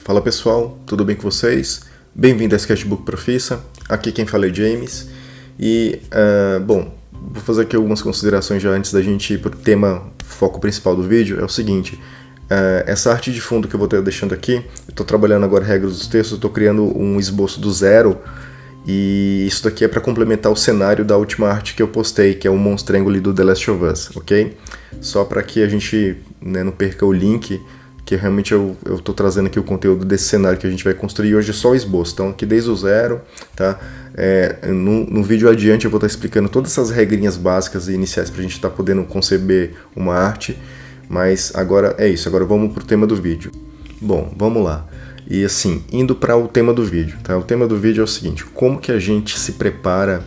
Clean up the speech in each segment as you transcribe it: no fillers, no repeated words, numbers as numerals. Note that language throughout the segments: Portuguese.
Fala pessoal, tudo bem com vocês? Bem-vindo a Sketchbook Profissa, aqui quem fala é James. E, bom, vou fazer aqui algumas considerações já antes da gente ir para o tema, foco principal do vídeo. É o seguinte, essa arte de fundo que eu vou estar deixando aqui, eu estou trabalhando agora regras dos textos, eu estou criando um esboço do zero. E isso daqui é para complementar o cenário da última arte que eu postei, que é o monstrengo ali do The Last of Us, ok? Só para que a gente não perca o link, que realmente eu estou trazendo aqui o conteúdo desse cenário que a gente vai construir. Hoje é só o esboço, então aqui desde o zero, tá? No vídeo adiante eu vou estar explicando todas essas regrinhas básicas e iniciais para a gente estar podendo conceber uma arte, mas agora é isso, agora vamos para o tema do vídeo. Bom, vamos lá. E assim, indo para o tema do vídeo, tá? O tema do vídeo é o seguinte: como que a gente se prepara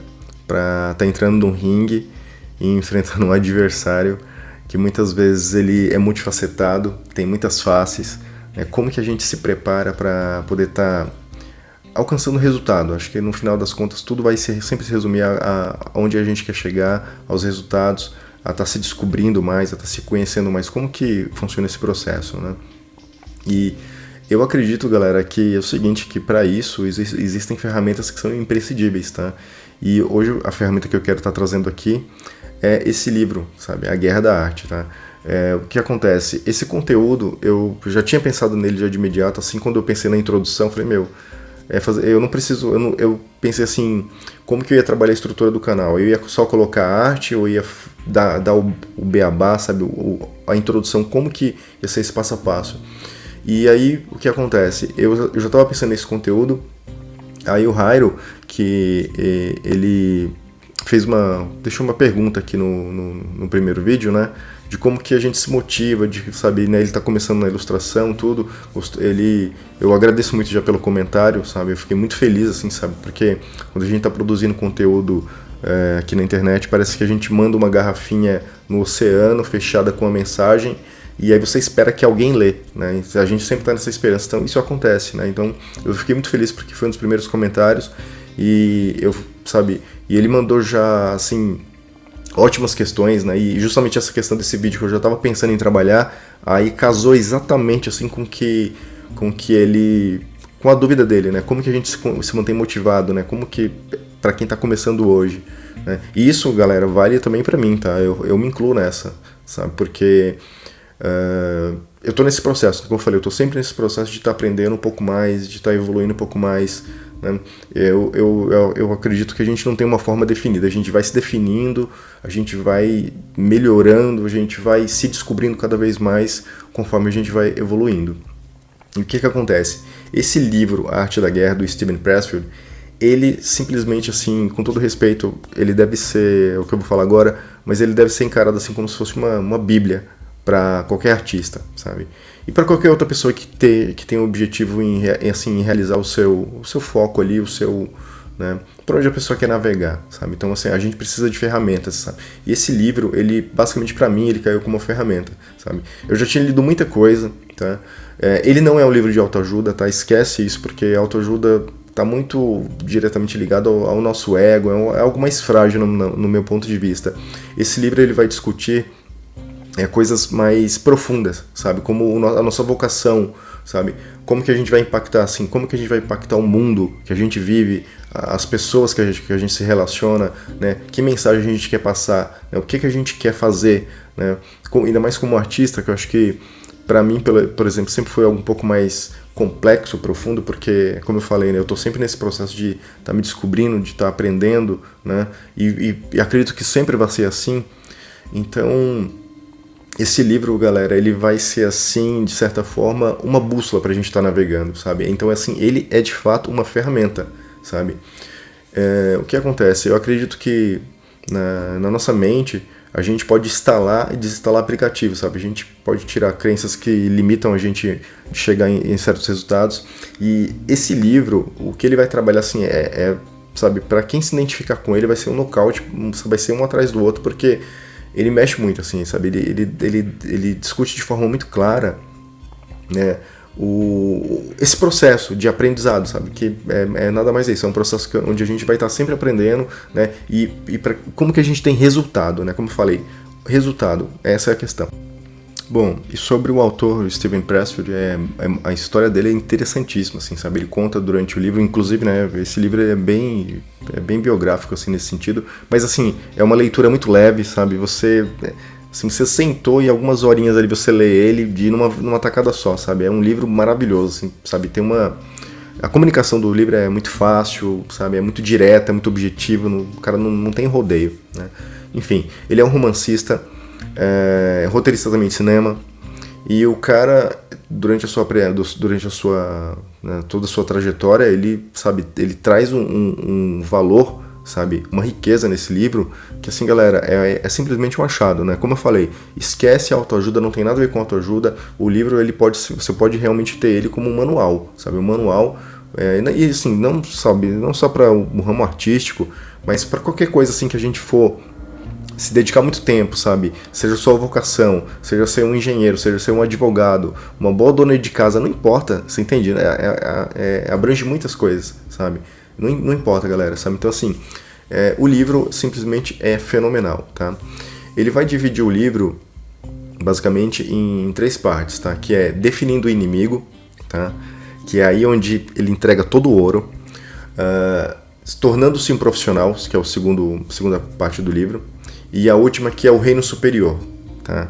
para estar entrando num ringue e enfrentando um adversário que muitas vezes ele é multifacetado, tem muitas faces, né? Como que a gente se prepara para poder estar alcançando resultado? Acho que no final das contas tudo vai sempre se resumir a onde a gente quer chegar, aos resultados, a estar se descobrindo mais, a estar se conhecendo mais. Como que funciona esse processo, né? E eu acredito, galera, que é o seguinte, que para isso existem ferramentas que são imprescindíveis, tá? E hoje a ferramenta que eu quero estar trazendo aqui é esse livro, sabe? A Guerra da Arte, tá? O que acontece? Esse conteúdo, eu já tinha pensado nele já de imediato, assim, quando eu pensei na introdução, falei, eu não preciso, eu pensei assim, como que eu ia trabalhar a estrutura do canal? Eu ia só colocar a arte, ou ia dar o beabá, sabe? A introdução, como que ia ser esse passo a passo? E aí, o que acontece? Eu já estava pensando nesse conteúdo, aí o Jairo, que ele deixou uma pergunta aqui no primeiro vídeo, né? De como que a gente se motiva, de saber, né? Ele está começando na ilustração, tudo. Eu agradeço muito já pelo comentário, sabe? Eu fiquei muito feliz, assim, sabe? Porque quando a gente está produzindo conteúdo aqui na internet, parece que a gente manda uma garrafinha no oceano, fechada com uma mensagem, e aí você espera que alguém lê, né? A gente sempre está nessa esperança, então isso acontece, né? Então eu fiquei muito feliz porque foi um dos primeiros comentários e ele mandou já, assim, ótimas questões, né? E justamente essa questão desse vídeo que eu já estava pensando em trabalhar, aí casou exatamente assim com a dúvida dele, né? Como que a gente se mantém motivado, né? Como que, para quem está começando hoje, né? E isso, galera, vale também para mim, tá? Eu me incluo nessa, sabe? Porque eu estou nesse processo, como eu falei, eu estou sempre nesse processo de estar aprendendo um pouco mais, de estar evoluindo um pouco mais, né? Eu acredito que a gente não tem uma forma definida, a gente vai se definindo, a gente vai melhorando, a gente vai se descobrindo cada vez mais conforme a gente vai evoluindo. E o que acontece? Esse livro, A Arte da Guerra, do Steven Pressfield, ele simplesmente, assim, com todo respeito, ele deve ser, o que eu vou falar agora, mas ele deve ser encarado assim como se fosse uma bíblia para qualquer artista, sabe? E para qualquer outra pessoa que tem o objetivo em realizar o seu foco ali, né, para onde a pessoa quer navegar, sabe? Então, assim, a gente precisa de ferramentas, sabe? E esse livro, ele, basicamente, para mim, ele caiu como uma ferramenta, sabe? Eu já tinha lido muita coisa, tá? Ele não é um livro de autoajuda, tá? Esquece isso, porque autoajuda está muito diretamente ligado ao nosso ego, é algo mais frágil no meu ponto de vista. Esse livro, ele vai discutir coisas mais profundas, sabe? Como a nossa vocação, sabe? Como que a gente vai impactar, assim, como que a gente vai impactar o mundo que a gente vive, as pessoas que a gente se relaciona, né? Que mensagem a gente quer passar, né? O que a gente quer fazer, né? Ainda mais como artista, que eu acho que, para mim, por exemplo, sempre foi algo um pouco mais complexo, profundo, porque, como eu falei, né? Eu estou sempre nesse processo de estar me descobrindo, de estar aprendendo, né? E acredito que sempre vai ser assim. Então, esse livro, galera, ele vai ser, assim, de certa forma, uma bússola pra gente estar navegando, sabe? Então, assim, ele é de fato uma ferramenta, sabe? O que acontece? Eu acredito que na nossa mente a gente pode instalar e desinstalar aplicativos, sabe? A gente pode tirar crenças que limitam a gente de chegar em certos resultados. E esse livro, o que ele vai trabalhar, assim, sabe? Pra quem se identificar com ele, vai ser um nocaute, vai ser um atrás do outro, porque ele mexe muito, assim, sabe? Ele discute de forma muito clara, né, esse processo de aprendizado, sabe? Que é nada mais isso, é um processo onde a gente vai estar sempre aprendendo, né? E como que a gente tem resultado, né? Como eu falei, resultado, essa é a questão. Bom, e sobre o autor Steven Pressfield, a história dele é interessantíssima, assim, sabe? Ele conta durante o livro, inclusive, né, esse livro é bem biográfico, assim, nesse sentido, mas, assim, é uma leitura muito leve, sabe? Você sentou e algumas horinhas ali você lê ele numa tacada só, sabe? É um livro maravilhoso, assim, sabe? A comunicação do livro é muito fácil, sabe? É muito direta, é muito objetiva, o cara não tem rodeio, né? Enfim, ele é um romancista, roteirista também de cinema, e o cara, durante a sua né, toda a sua trajetória, ele, sabe, ele traz um valor, sabe, uma riqueza nesse livro, que assim, galera, é simplesmente um achado, né? Como eu falei, esquece a autoajuda, não tem nada a ver com autoajuda. O livro, você pode realmente ter ele como um manual, sabe? Um manual, e assim, não só para o ramo artístico, mas para qualquer coisa assim que a gente for se dedicar muito tempo, sabe? Seja sua vocação, seja ser um engenheiro, seja ser um advogado, uma boa dona de casa, não importa, você entende? Abrange muitas coisas, sabe? Não importa, galera, sabe? Então, assim, o livro simplesmente é fenomenal, tá? Ele vai dividir o livro, basicamente, em 3 partes, tá? Que é definindo o inimigo, tá? Que é aí onde ele entrega todo o ouro, tornando-se um profissional, que é a segunda parte do livro, e a última que é o reino superior, tá?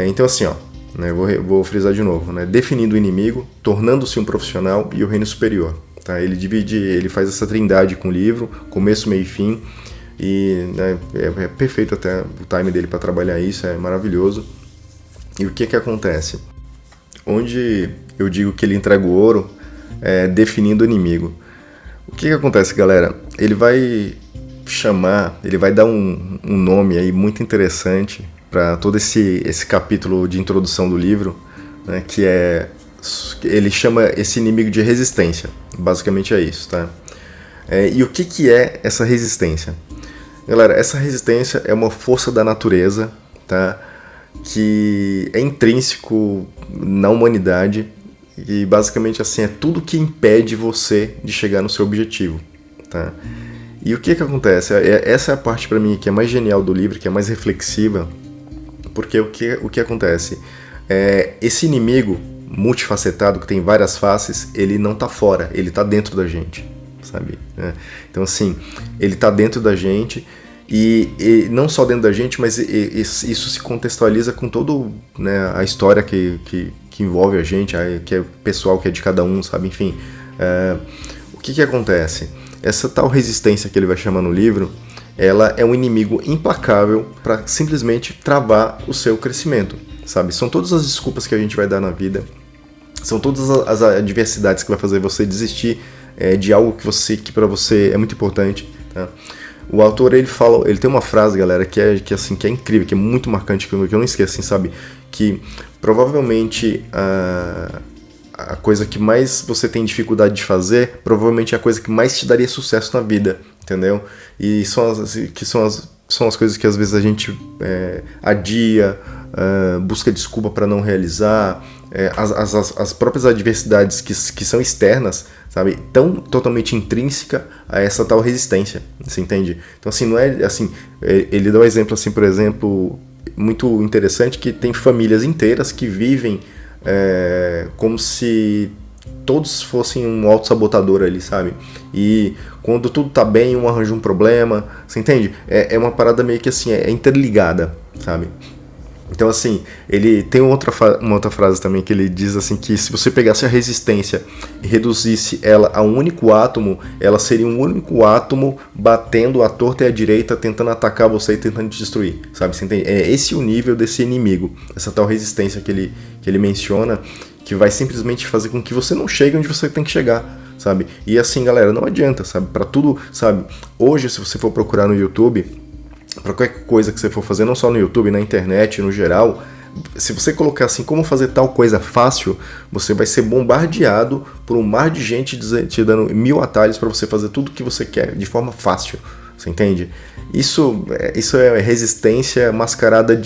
Então assim, ó, né, vou frisar de novo, né? Definindo o inimigo, tornando-se um profissional e o reino superior, tá? Ele faz essa trindade com o livro, começo, meio e fim, e né, é perfeito até o time dele para trabalhar isso, é maravilhoso. E o que acontece? Onde eu digo que ele entrega o ouro, definindo o inimigo. O que acontece, galera? Ele vai dar um nome aí muito interessante para todo esse capítulo de introdução do livro, né, ele chama esse inimigo de resistência. Basicamente é isso, tá? E o que é essa resistência? Galera, essa resistência é uma força da natureza, tá? Que é intrínseco na humanidade e basicamente assim é tudo que impede você de chegar no seu objetivo, tá? E o que acontece? Essa é a parte para mim que é mais genial do livro, que é mais reflexiva, porque o que acontece? Esse inimigo multifacetado, que tem várias faces, ele não tá fora, ele tá dentro da gente, sabe? Então assim, ele tá dentro da gente e não só dentro da gente, mas isso se contextualiza com todo, né, a história que envolve a gente, que é pessoal, que é de cada um, sabe? Enfim, o que acontece? Essa tal resistência que ele vai chamar no livro, ela é um inimigo implacável para simplesmente travar o seu crescimento, sabe? São todas as desculpas que a gente vai dar na vida, são todas as adversidades que vai fazer você desistir de algo que para você é muito importante, tá? O autor, ele tem uma frase, galera, que é incrível, que é muito marcante, que eu não esqueço, assim, sabe? Que provavelmente a coisa que mais você tem dificuldade de fazer, provavelmente é a coisa que mais te daria sucesso na vida, entendeu? E são as coisas que às vezes a gente adia, busca desculpa para não realizar, as próprias adversidades que são externas, sabe, tão totalmente intrínseca a essa tal resistência, você entende? Então assim, não é assim, ele dá um exemplo assim, por exemplo, muito interessante, que tem famílias inteiras que vivem como se todos fossem um autossabotador ali, sabe? E quando tudo tá bem, um arranja um problema, você entende? É uma parada meio que assim, é interligada, sabe? Então assim, ele tem uma outra frase também que ele diz assim, que se você pegasse a resistência e reduzisse ela a um único átomo, ela seria um único átomo batendo à torta e à direita, tentando atacar você e tentando te destruir, sabe? Você entende? É esse o nível desse inimigo, essa tal resistência que ele menciona, que vai simplesmente fazer com que você não chegue onde você tem que chegar, sabe? E assim, galera, não adianta, sabe? Pra tudo, sabe? Hoje, se você for procurar no YouTube, pra qualquer coisa que você for fazer, não só no YouTube, na internet, no geral, se você colocar assim, como fazer tal coisa fácil, você vai ser bombardeado por um mar de gente te dando 1000 atalhos pra você fazer tudo o que você quer, de forma fácil, você entende? Isso é resistência mascarada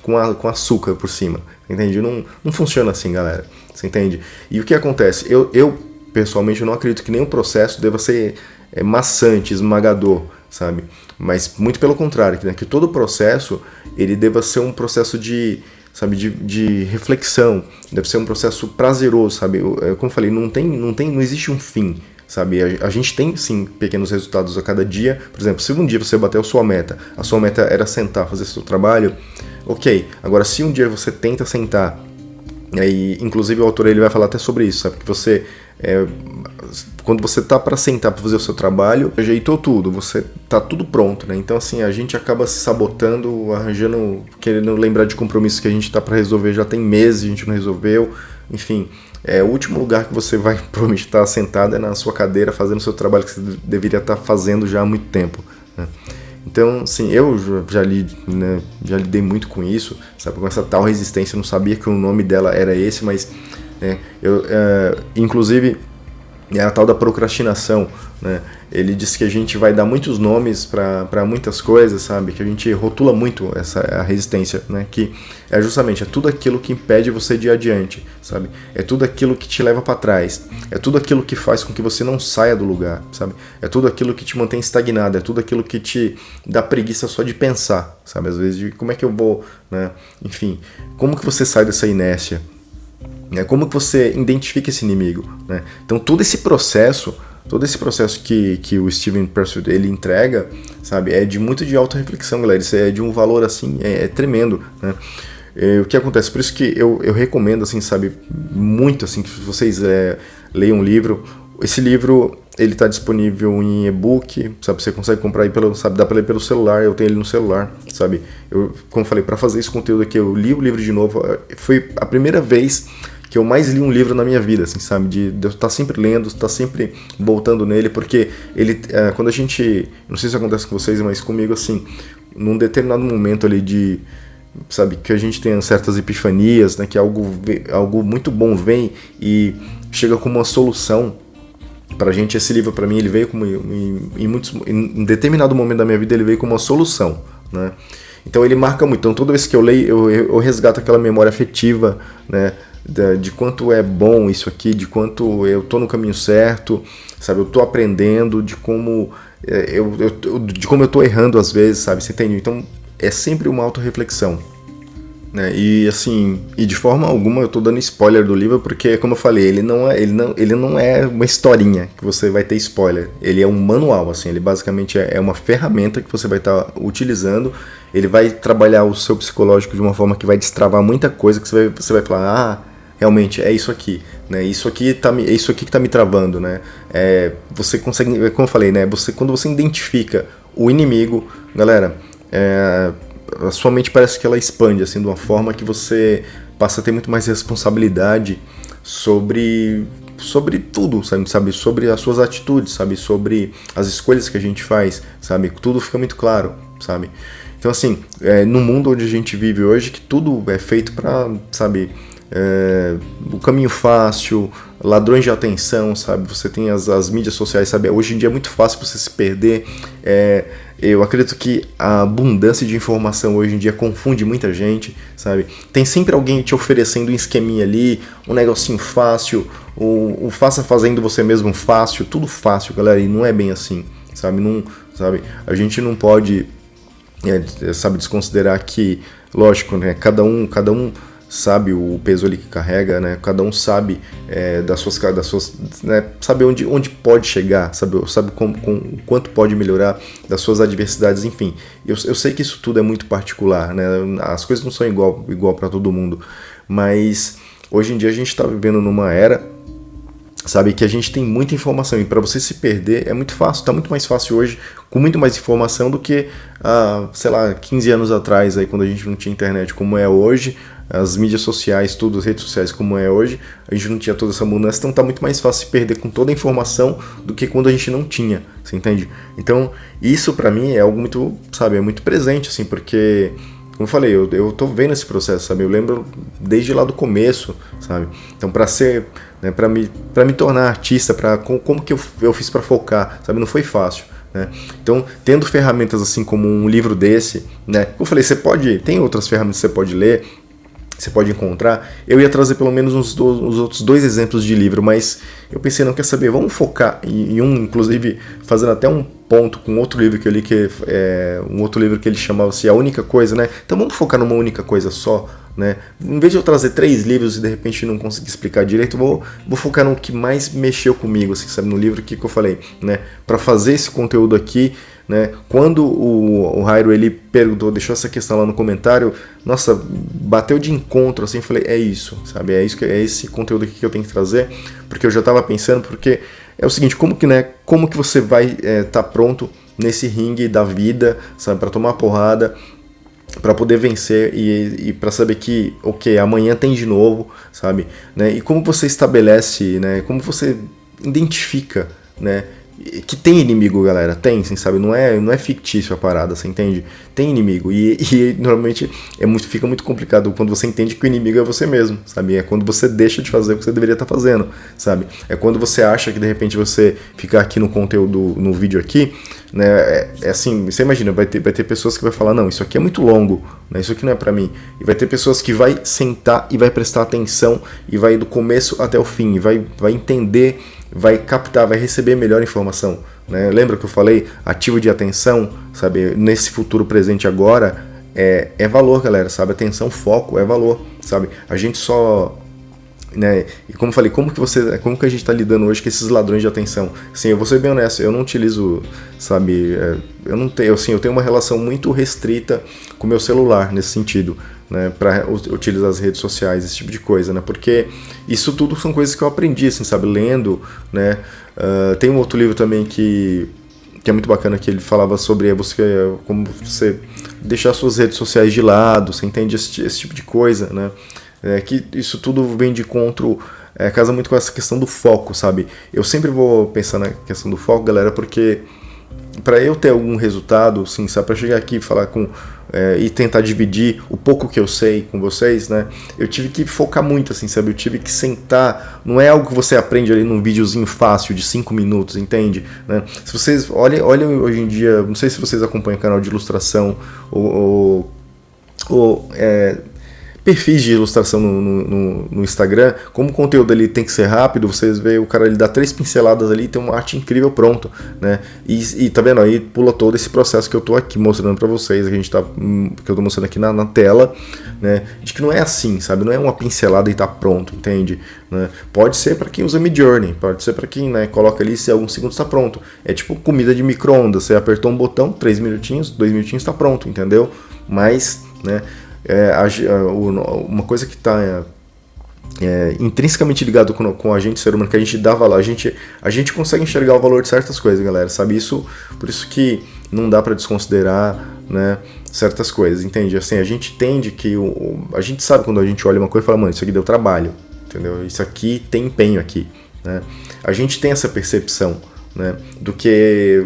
com açúcar por cima, entende? Não funciona assim, galera, você entende? E o que acontece? Eu pessoalmente, não acredito que nenhum processo deva ser maçante, esmagador, sabe? Mas muito pelo contrário, né? Que todo processo ele deva ser um processo de, sabe, de reflexão, deve ser um processo prazeroso, sabe, como eu falei, não existe um fim, sabe, a gente tem sim pequenos resultados a cada dia. Por exemplo, se um dia você bateu a sua meta era sentar, fazer seu trabalho, ok, agora se um dia você tenta sentar, e inclusive o autor ele vai falar até sobre isso, sabe, que você quando você tá para sentar para fazer o seu trabalho, ajeitou tudo, você tá tudo pronto, né? Então assim, a gente acaba se sabotando, arranjando, querendo lembrar de compromissos que a gente tá para resolver já tem meses, a gente não resolveu, enfim. O último lugar que você vai provavelmente estar sentado é na sua cadeira fazendo o seu trabalho que você deveria estar fazendo já há muito tempo, né? Então, sim, eu já lidei muito com isso, sabe, com essa tal resistência. Eu não sabia que o nome dela era esse, mas inclusive é a tal da procrastinação, né? Ele diz que a gente vai dar muitos nomes para muitas coisas, sabe? Que a gente rotula muito a resistência, né? Que é justamente tudo aquilo que impede você de ir adiante, sabe? É tudo aquilo que te leva para trás, é tudo aquilo que faz com que você não saia do lugar, sabe? É tudo aquilo que te mantém estagnado, é tudo aquilo que te dá preguiça só de pensar, sabe? Às vezes, de como é que eu vou, né? Enfim, como que você sai dessa inércia? Como que você identifica esse inimigo, né? Então todo esse processo que o Steven Pressfield ele entrega, sabe, é de auto-reflexão, galera. Isso é de um valor assim, tremendo, né? O que acontece? Por isso que eu recomendo, assim, sabe, muito assim, que vocês leiam um livro. Esse livro ele está disponível em e-book, sabe, você consegue comprar aí dá para ler pelo celular, eu tenho ele no celular, sabe. Eu, como falei, para fazer esse conteúdo aqui, eu li o livro de novo, foi a primeira vez que eu mais li um livro na minha vida, assim, sabe, de eu estar sempre lendo, estar sempre voltando nele, porque ele, quando a gente, não sei se acontece com vocês, mas comigo, assim, num determinado momento ali sabe, que a gente tem certas epifanias, né, que algo muito bom vem e chega com uma solução pra gente. Esse livro, pra mim, ele veio como, em determinado momento da minha vida, ele veio como uma solução, né. Então ele marca muito. Então toda vez que eu leio, eu resgato aquela memória afetiva, né, de quanto é bom isso aqui, de quanto eu tô no caminho certo, sabe, eu tô aprendendo, de como eu tô errando às vezes, sabe, você entende? Então é sempre uma autorreflexão, né? E assim, de forma alguma eu tô dando spoiler do livro, porque como eu falei, ele não é uma historinha que você vai ter spoiler, ele é um manual, assim, ele basicamente é uma ferramenta que você vai estar utilizando. Ele vai trabalhar o seu psicológico de uma forma que vai destravar muita coisa, que você vai falar, realmente é isso aqui, né? É isso aqui que tá me travando, né? Você consegue, como eu falei, né? Quando você identifica o inimigo, galera, a sua mente parece que ela expande, assim, de uma forma que você passa a ter muito mais responsabilidade sobre tudo, sabe? Sobre as suas atitudes, sabe? Sobre as escolhas que a gente faz, sabe? Tudo fica muito claro, sabe? Então, assim, no mundo onde a gente vive hoje, que tudo é feito para, sabe, o caminho fácil, ladrões de atenção, sabe? Você tem as mídias sociais, sabe? Hoje em dia é muito fácil você se perder. Eu acredito que a abundância de informação hoje em dia confunde muita gente, sabe? Tem sempre alguém te oferecendo um esqueminha ali, um negocinho fácil, o faça fazendo você mesmo fácil, tudo fácil, galera, e não é bem assim, sabe? Não, sabe? A gente não pode, sabe, desconsiderar que, lógico, né? Cada um sabe o peso ali que carrega, né? Cada um sabe das suas, né? Sabe onde pode chegar, sabe o quanto pode melhorar, das suas adversidades, enfim. Eu sei que isso tudo é muito particular, né? As coisas não são igual para todo mundo, mas hoje em dia a gente está vivendo numa era, sabe, que a gente tem muita informação, e para você se perder é muito fácil, tá muito mais fácil hoje, com muito mais informação do que, sei lá, 15 anos atrás, aí, quando a gente não tinha internet como é hoje, as mídias sociais, tudo, as redes sociais como é hoje, a gente não tinha toda essa mudança, então tá muito mais fácil se perder com toda a informação do que quando a gente não tinha, você entende? Então, isso pra mim é algo muito, sabe, é muito presente, assim, porque, como eu falei, eu tô vendo esse processo, sabe, eu lembro desde lá do começo, sabe, então pra ser, né, pra me tornar artista, como que eu fiz pra focar, sabe, não foi fácil, né? Então, tendo ferramentas assim como um livro desse, né, como eu falei, tem outras ferramentas que você pode ler, você pode encontrar. Eu ia trazer pelo menos os outros 2 exemplos de livro, mas eu pensei, não, quer saber, vamos focar em um, inclusive fazendo até um ponto com outro livro que eu li, um outro livro que ele chamava-se A Única Coisa, né? Então vamos focar numa única coisa só, né? Em vez de eu trazer 3 livros e de repente não conseguir explicar direito, vou focar no que mais mexeu comigo, assim, sabe? No livro que eu falei, né? Para fazer esse conteúdo aqui, né? Quando o Jairo, ele perguntou, deixou essa questão lá no comentário, nossa, bateu de encontro, assim, falei, é isso, sabe? É esse conteúdo aqui que eu tenho que trazer, porque eu já estava pensando, porque é o seguinte, como que você vai tá pronto nesse ringue da vida, sabe? Para tomar porrada, para poder vencer e para saber que, ok, amanhã tem de novo, sabe? Né? E como você estabelece, né? Como você identifica, né? Que tem inimigo, galera, tem, assim, sabe? Não é fictício a parada, você entende? Tem inimigo e normalmente fica muito complicado quando você entende que o inimigo é você mesmo, sabe? É quando você deixa de fazer o que você deveria estar fazendo, sabe? É quando você acha que de repente você ficar aqui no conteúdo, no vídeo aqui, né? É assim, você imagina, vai ter pessoas que vai falar, não, isso aqui é muito longo, né? Isso aqui não é pra mim. E vai ter pessoas que vai sentar e vai prestar atenção e vai do começo até o fim, e vai entender, vai captar, vai receber melhor informação, né? Lembra que eu falei? Ativo de atenção, sabe? Nesse futuro presente agora, é valor, galera, sabe? Atenção, foco, é valor, sabe? A gente só... Né? E como eu falei, como que a gente está lidando hoje com esses ladrões de atenção? Sim, eu vou ser bem honesto, eu não utilizo, sabe, eu não tenho, assim, eu tenho uma relação muito restrita com o meu celular nesse sentido, né, para utilizar as redes sociais, esse tipo de coisa, né, porque isso tudo são coisas que eu aprendi, assim, sabe, lendo, né. Tem um outro livro também que é muito bacana, que ele falava sobre como você deixar suas redes sociais de lado, você entende esse tipo de coisa, né. Que isso tudo vem de encontro, casa muito com essa questão do foco, sabe? Eu sempre vou pensar na questão do foco, galera, porque para eu ter algum resultado, assim, sabe, para chegar aqui e falar e tentar dividir o pouco que eu sei com vocês, né? Eu tive que focar muito, assim, sabe? Eu tive que sentar, não é algo que você aprende ali num videozinho fácil de 5 minutos, entende? Né? Se vocês olhem hoje em dia, não sei se vocês acompanham o canal de ilustração ou perfis de ilustração no Instagram, como o conteúdo ali tem que ser rápido, vocês veem o cara, ele dá 3 pinceladas ali e tem uma arte incrível pronto, né? E tá vendo aí, pula todo esse processo que eu tô aqui mostrando pra vocês, que eu tô mostrando aqui na tela, né? De que não é assim, sabe? Não é uma pincelada e tá pronto, entende? Né? Pode ser pra quem usa Midjourney, pode ser pra quem, né, coloca ali, se alguns segundos tá pronto. É tipo comida de micro-ondas, você apertou um botão, 3 minutinhos, 2 minutinhos tá pronto, entendeu? Mas, né, uma coisa que está intrinsecamente ligado com a gente, ser humano, que a gente dá valor, a gente consegue enxergar o valor de certas coisas, galera, sabe? Por isso que não dá para desconsiderar, né, certas coisas, entende? Assim, a gente entende que a gente sabe quando a gente olha uma coisa e fala, mano, isso aqui deu trabalho, entendeu? Isso aqui tem empenho aqui, né? A gente tem essa percepção, né, do que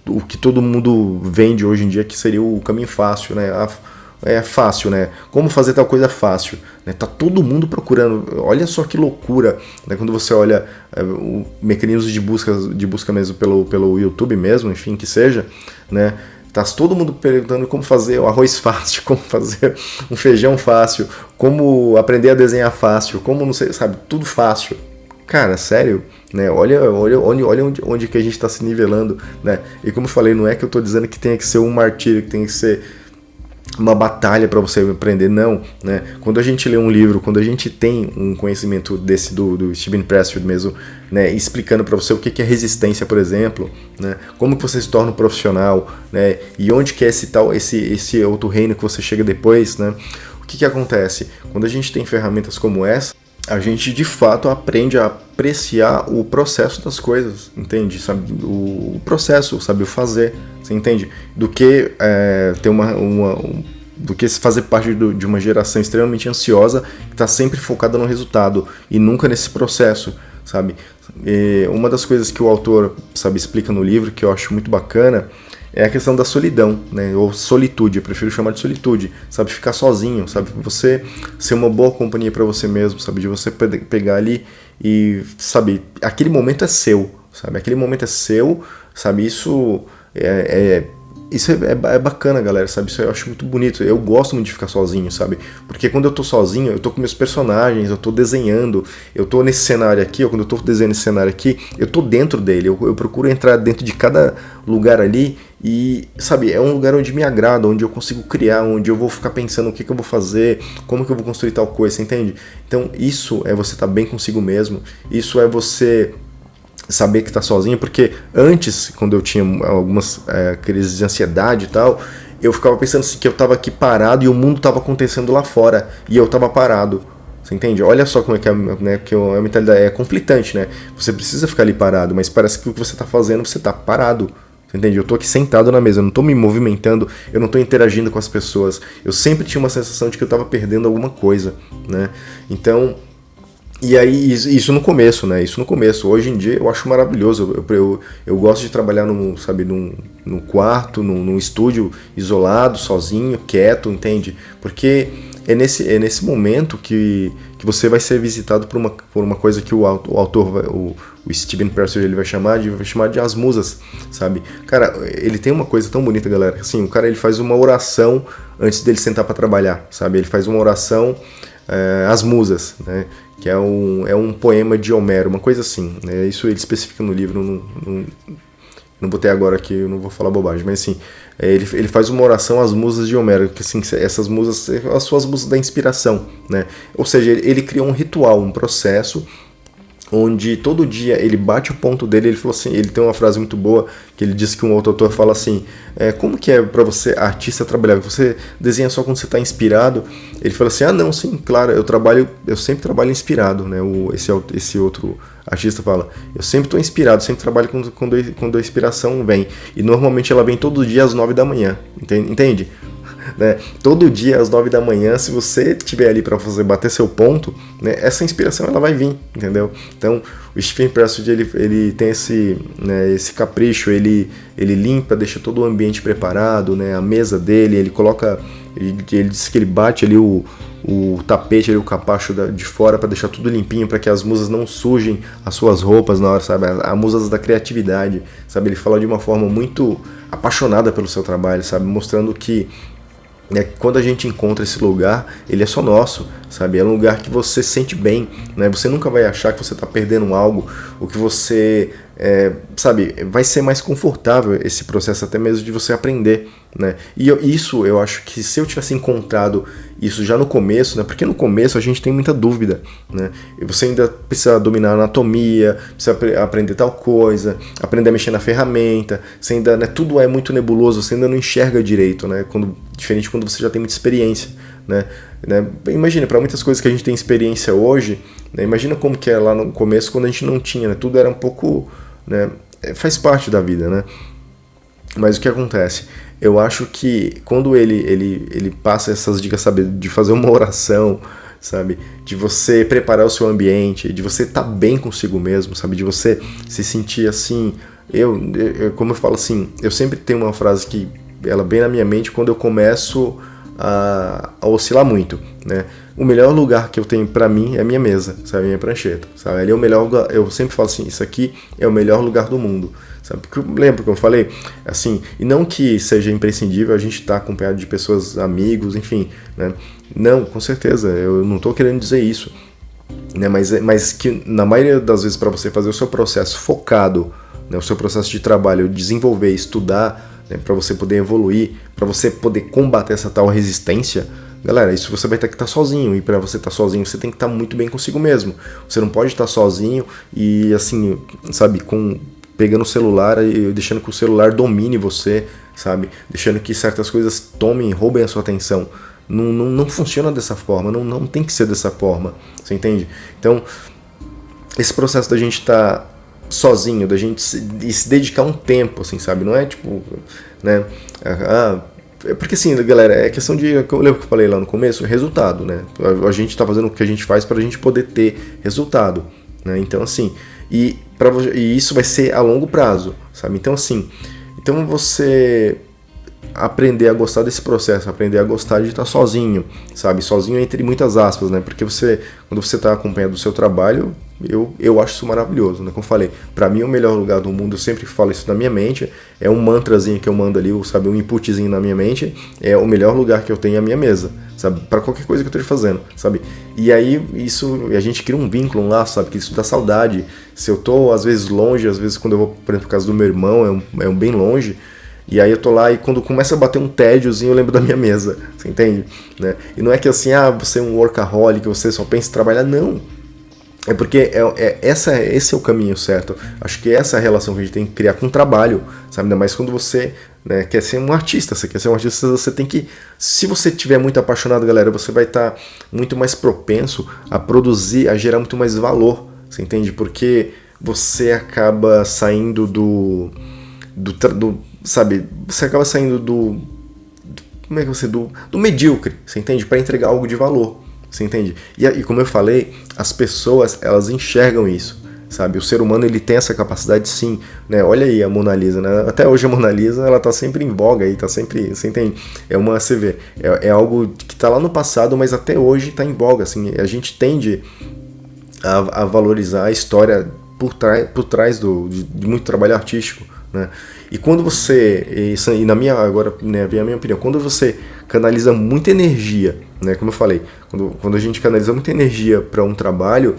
o que todo mundo vende hoje em dia, que seria o caminho fácil, né? É fácil, né? Como fazer tal coisa fácil, né? Tá todo mundo procurando. Olha só que loucura, né? Quando você olha o mecanismo de busca mesmo pelo YouTube mesmo, enfim, que seja, né? Tá todo mundo perguntando como fazer o arroz fácil, como fazer um feijão fácil, como aprender a desenhar fácil, como não sei, sabe, tudo fácil. Cara, sério, né? Olha onde que a gente está se nivelando, né? E como eu falei, não é que eu tô dizendo que tenha que ser um martírio, que tenha que ser uma batalha para você aprender, não, né? Quando a gente lê um livro, quando a gente tem um conhecimento desse do Steven Pressfield mesmo, né, explicando para você o que é resistência, por exemplo, né, como que você se torna um profissional, né, e onde que é esse outro reino que você chega depois, né? O que acontece? Quando a gente tem ferramentas como essa, a gente de fato aprende a apreciar o processo das coisas, entende? Sabe, o processo, sabe, o fazer, você entende? Do que ter do que fazer parte de uma geração extremamente ansiosa que está sempre focada no resultado e nunca nesse processo, sabe? E uma das coisas que o autor, sabe, explica no livro, que eu acho muito bacana, é a questão da solidão, né? Ou solitude, eu prefiro chamar de solitude, sabe? Ficar sozinho, sabe? Você ser uma boa companhia para você mesmo, sabe? De você pegar ali e, sabe, aquele momento é seu, sabe? Aquele momento é seu, sabe? Isso isso é bacana, galera, sabe? Isso eu acho muito bonito. Eu gosto muito de ficar sozinho, sabe? Porque quando eu tô sozinho, eu tô com meus personagens, eu tô desenhando, eu tô nesse cenário aqui, ou quando eu tô desenhando esse cenário aqui, eu tô dentro dele. Eu procuro entrar dentro de cada lugar ali e, sabe, é um lugar onde me agrada, onde eu consigo criar, onde eu vou ficar pensando o que eu vou fazer, como que eu vou construir tal coisa, você entende? Então, isso é você estar bem consigo mesmo, isso é você saber que tá sozinho, porque antes, quando eu tinha algumas crises de ansiedade e tal, eu ficava pensando assim, que eu tava aqui parado e o mundo tava acontecendo lá fora, e eu tava parado. Você entende? Olha só como é que a mentalidade é conflitante, né? Você precisa ficar ali parado, mas parece que o que você tá fazendo, você tá parado. Você entende? Eu tô aqui sentado na mesa, eu não tô me movimentando, eu não tô interagindo com as pessoas. Eu sempre tinha uma sensação de que eu tava perdendo alguma coisa, né? Então, e aí, isso no começo, né? Isso no começo. Hoje em dia eu acho maravilhoso. Eu gosto de trabalhar num quarto, num estúdio isolado, sozinho, quieto, entende? Porque é nesse momento que você vai ser visitado por uma coisa que o autor, o Steven Pressfield, ele vai chamar de as musas, sabe? Cara, ele tem uma coisa tão bonita, galera. Assim, o cara ele faz uma oração antes dele sentar para trabalhar, sabe? Ele faz uma oração às musas, né? Que é um poema de Homero, uma coisa assim, né? Isso ele especifica no livro, não botei agora aqui, eu não vou falar bobagem, mas assim, ele faz uma oração às musas de Homero, que assim, essas musas, as suas musas da inspiração, né? Ou seja, ele criou um ritual, um processo, onde todo dia ele bate o ponto dele. Ele falou assim, ele tem uma frase muito boa, que ele diz que um outro autor fala assim, como que é pra você, artista, trabalhar? Você desenha só quando você tá inspirado? Ele fala assim, não, sim, claro, eu sempre trabalho inspirado, né? Esse outro artista fala, eu sempre tô inspirado, sempre trabalho quando a inspiração vem, e normalmente ela vem todo dia às 9 da manhã, entende? Né? Todo dia às 9 da manhã, se você estiver ali para fazer bater seu ponto, né, essa inspiração ela vai vir, entendeu? Então o Steven Pressfield ele tem esse capricho, ele limpa, deixa todo o ambiente preparado, né, a mesa dele, ele diz que ele bate ali o tapete, ali, o capacho de fora para deixar tudo limpinho, para que as musas não sujem as suas roupas na hora, sabe? As musas da criatividade, sabe? Ele fala de uma forma muito apaixonada pelo seu trabalho, sabe? Mostrando que quando a gente encontra esse lugar, ele é só nosso, sabe? É um lugar que você se sente bem, né? Você nunca vai achar que você está perdendo algo, ou que você, sabe, vai ser mais confortável esse processo até mesmo de você aprender, né? E isso eu acho que se eu tivesse encontrado isso já no começo, né? Porque no começo a gente tem muita dúvida, né? E você ainda precisa dominar a anatomia, precisa aprender tal coisa, aprender a mexer na ferramenta, você ainda, né, tudo é muito nebuloso, você ainda não enxerga direito, né? Diferente quando você já tem muita experiência, né? Imagina, para muitas coisas que a gente tem experiência hoje, né? Imagina como que é lá no começo quando a gente não tinha, né? Tudo era um pouco, né? Faz parte da vida, né? Mas o que acontece? Eu acho que quando ele passa essas dicas, sabe, de fazer uma oração, sabe, de você preparar o seu ambiente, de você estar bem consigo mesmo, sabe, de você se sentir assim, como eu falo assim, eu sempre tenho uma frase que ela bem na minha mente quando eu começo a oscilar muito, né? O melhor lugar que eu tenho pra mim é a minha mesa, sabe, a minha prancheta, sabe? Ali é o melhor lugar, eu sempre falo assim, isso aqui é o melhor lugar do mundo, sabe? Porque eu lembro que eu falei, assim, e não que seja imprescindível a gente estar acompanhado de pessoas, amigos, enfim, né? Não, com certeza, eu não tô querendo dizer isso, né? Mas que na maioria das vezes para você fazer o seu processo focado, né, o seu processo de trabalho, desenvolver, estudar, né, para você poder evoluir, para você poder combater essa tal resistência, galera, isso você vai ter que estar sozinho, e para você estar sozinho você tem que estar muito bem consigo mesmo. Você não pode estar sozinho e assim, sabe, pegando o celular e deixando que o celular domine você, sabe, deixando que certas coisas roubem a sua atenção. Não funciona dessa forma, não tem que ser dessa forma, você entende? Então, esse processo da gente estar sozinho, da gente se dedicar um tempo, assim, sabe? Não é tipo, né? Porque assim, galera, é questão de, eu lembro que eu falei lá no começo, resultado, né? A gente tá fazendo o que a gente faz pra gente poder ter resultado, né? Então assim, e isso vai ser a longo prazo, sabe? Então assim, você aprender a gostar desse processo, aprender a gostar de estar sozinho, sabe? Sozinho entre muitas aspas, né? Porque quando você está acompanhando o seu trabalho, eu acho isso maravilhoso, né? Como eu falei, pra mim o melhor lugar do mundo, eu sempre falo isso na minha mente, é um mantrazinho que eu mando ali, sabe? Um inputzinho na minha mente, é o melhor lugar que eu tenho é a minha mesa, sabe? Pra qualquer coisa que eu esteja fazendo, sabe? E aí, a gente cria um vínculo, um laço, sabe? Que isso dá saudade. Se eu tô, às vezes, longe, às vezes quando eu vou, por exemplo, por causa do meu irmão, é um bem longe, e aí eu tô lá e quando começa a bater um tédiozinho eu lembro da minha mesa, você entende? Né? E não é que assim, você é um workaholic, você só pensa em trabalhar, não. É porque esse é o caminho certo. Acho que essa é a relação que a gente tem que criar com o trabalho, sabe? Ainda mais quando você, né, quer ser um artista. Você quer ser um artista, você tem que... Se você estiver muito apaixonado, galera, você vai estar muito mais propenso a produzir, a gerar muito mais valor, você entende? Porque você acaba saindo sabe? Você acaba saindo como é que você... Do medíocre, você entende? Para entregar algo de valor. Você entende? E como eu falei, as pessoas, elas enxergam isso, sabe? O ser humano, ele tem essa capacidade sim, né? Olha aí a Mona Lisa, né? Até hoje a Mona Lisa, ela tá sempre em voga aí, tá sempre, você entende? Você vê, é algo que tá lá no passado, mas até hoje tá em voga, assim. A gente tende a valorizar a história por trás de muito trabalho artístico, né? E quando você, e na minha, agora, né, vem a minha opinião, quando você canaliza muita energia, né, como eu falei, quando a gente canaliza muita energia para um trabalho,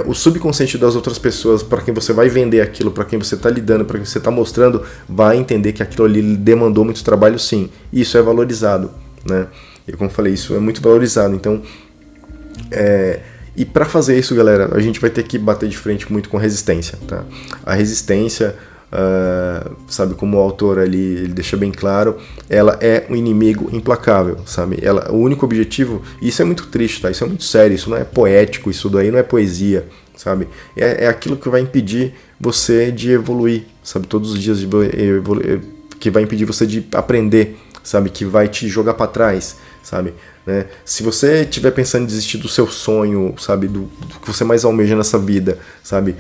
o subconsciente das outras pessoas, para quem você vai vender aquilo, para quem você está lidando, para quem você está mostrando, vai entender que aquilo ali demandou muito trabalho, sim. E isso é valorizado, né? E como eu falei, isso é muito valorizado. Então, e para fazer isso, galera, a gente vai ter que bater de frente muito com resistência, tá? A resistência, sabe, como o autor ali ele deixa bem claro, ela é um inimigo implacável, sabe? O único objetivo, e isso é muito triste, tá? Isso é muito sério, isso não é poético, isso daí não é poesia, sabe? É aquilo que vai impedir você de evoluir, sabe? Todos os dias que vai impedir você de aprender, sabe? Que vai te jogar para trás, sabe? Né? Se você estiver pensando em desistir do seu sonho, sabe? Do que você mais almeja nessa vida, sabe?